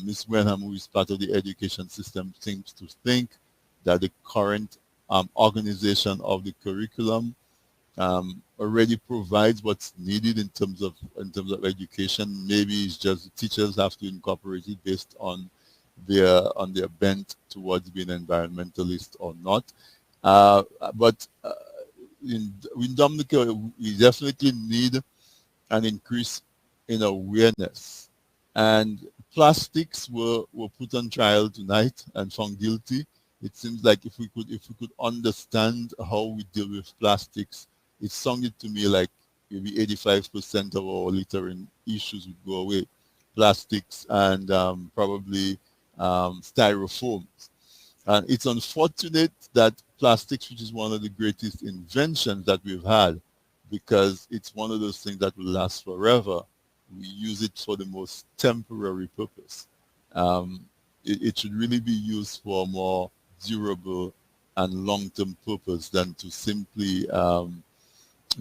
Speaker 1: Ms. Wenham, who is part of the education system, seems to think that the current organization of the curriculum already provides what's needed in terms of education. Maybe it's just the teachers have to incorporate it based on their bent towards being environmentalist or not. But in Dominica, we definitely need an increase in awareness. And plastics were put on trial tonight and found guilty. It seems like if we could understand how we deal with plastics, it sounded to me like maybe 85% of our littering issues would go away. Plastics and probably styrofoams. And it's unfortunate that plastics, which is one of the greatest inventions that we've had, because it's one of those things that will last forever, we use it for the most temporary purpose. It should really be used for a more durable and long-term purpose than to simply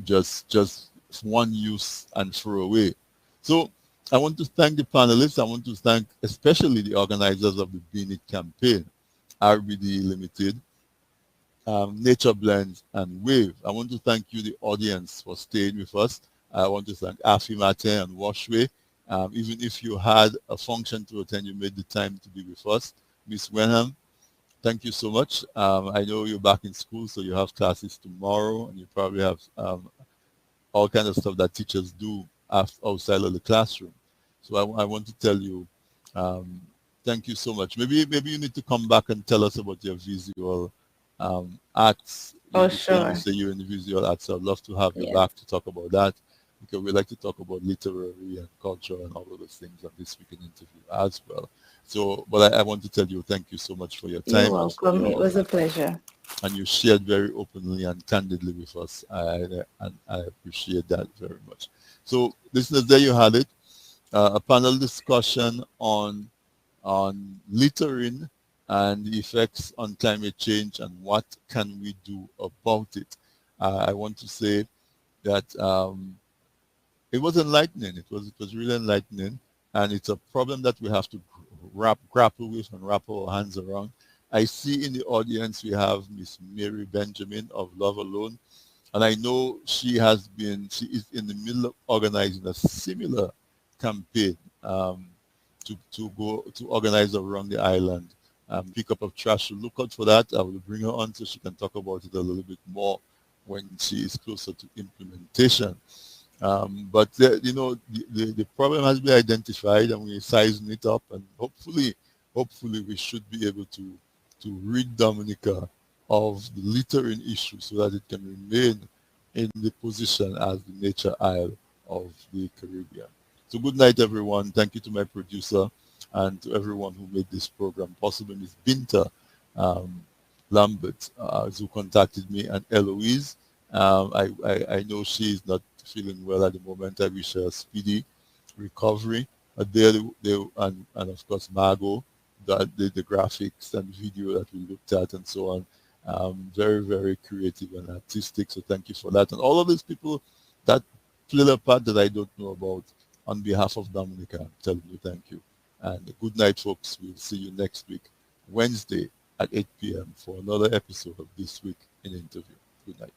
Speaker 1: just one use and throw away. So I want to thank the panelists. I want to thank especially the organizers of the Bean It campaign, RBD Limited, Nature Blends, and Wave. I want to thank you, the audience, for staying with us. I want to thank Afi Martin and Washway. Even if you had a function to attend, you made the time to be with us. Miss Wenham, thank you so much. I know you're back in school, so you have classes tomorrow, and you probably have all kinds of stuff that teachers do outside of the classroom. So I want to tell you, thank you so much. Maybe you need to come back and tell us about your visual arts.
Speaker 2: Oh, sure.
Speaker 1: You say you're in the visual arts, so I'd love to have you back to talk about that, because we like to talk about literary and culture and all of those things on this weekend interview as well. So, but I want to tell you, thank you so much for your time.
Speaker 2: You're welcome. It was a pleasure.
Speaker 1: And you shared very openly and candidly with us. I appreciate that very much. So, listeners, there you had it. A panel discussion on littering and the effects on climate change and what can we do about it. I want to say that it was enlightening. It was really enlightening, and it's a problem that we have to grapple with and wrap our hands around. I see in the audience we have Miss Mary Benjamin of Love Alone, and I know she is in the middle of organizing a similar campaign to organize around the island, pick up of trash. So look out for that. I will bring her on so she can talk about it a little bit more when she is closer to implementation. But the problem has been identified, and we're sizing it up, and hopefully we should be able to rid Dominica of the littering issue so that it can remain in the position as the nature isle of the Caribbean. So good night, everyone. Thank you to my producer and to everyone who made this program possible. Ms. Binta Lambert, who contacted me, and Eloise, I know she is not feeling well at the moment. I wish her a speedy recovery. And of course Margot, the graphics and video that we looked at and so on. Very, very creative and artistic. So thank you for that. And all of these people that play a part that I don't know about, on behalf of Dominica, I'm telling you thank you. And good night, folks. We'll see you next week, Wednesday at 8 p.m. for another episode of This Week in Interview. Good night.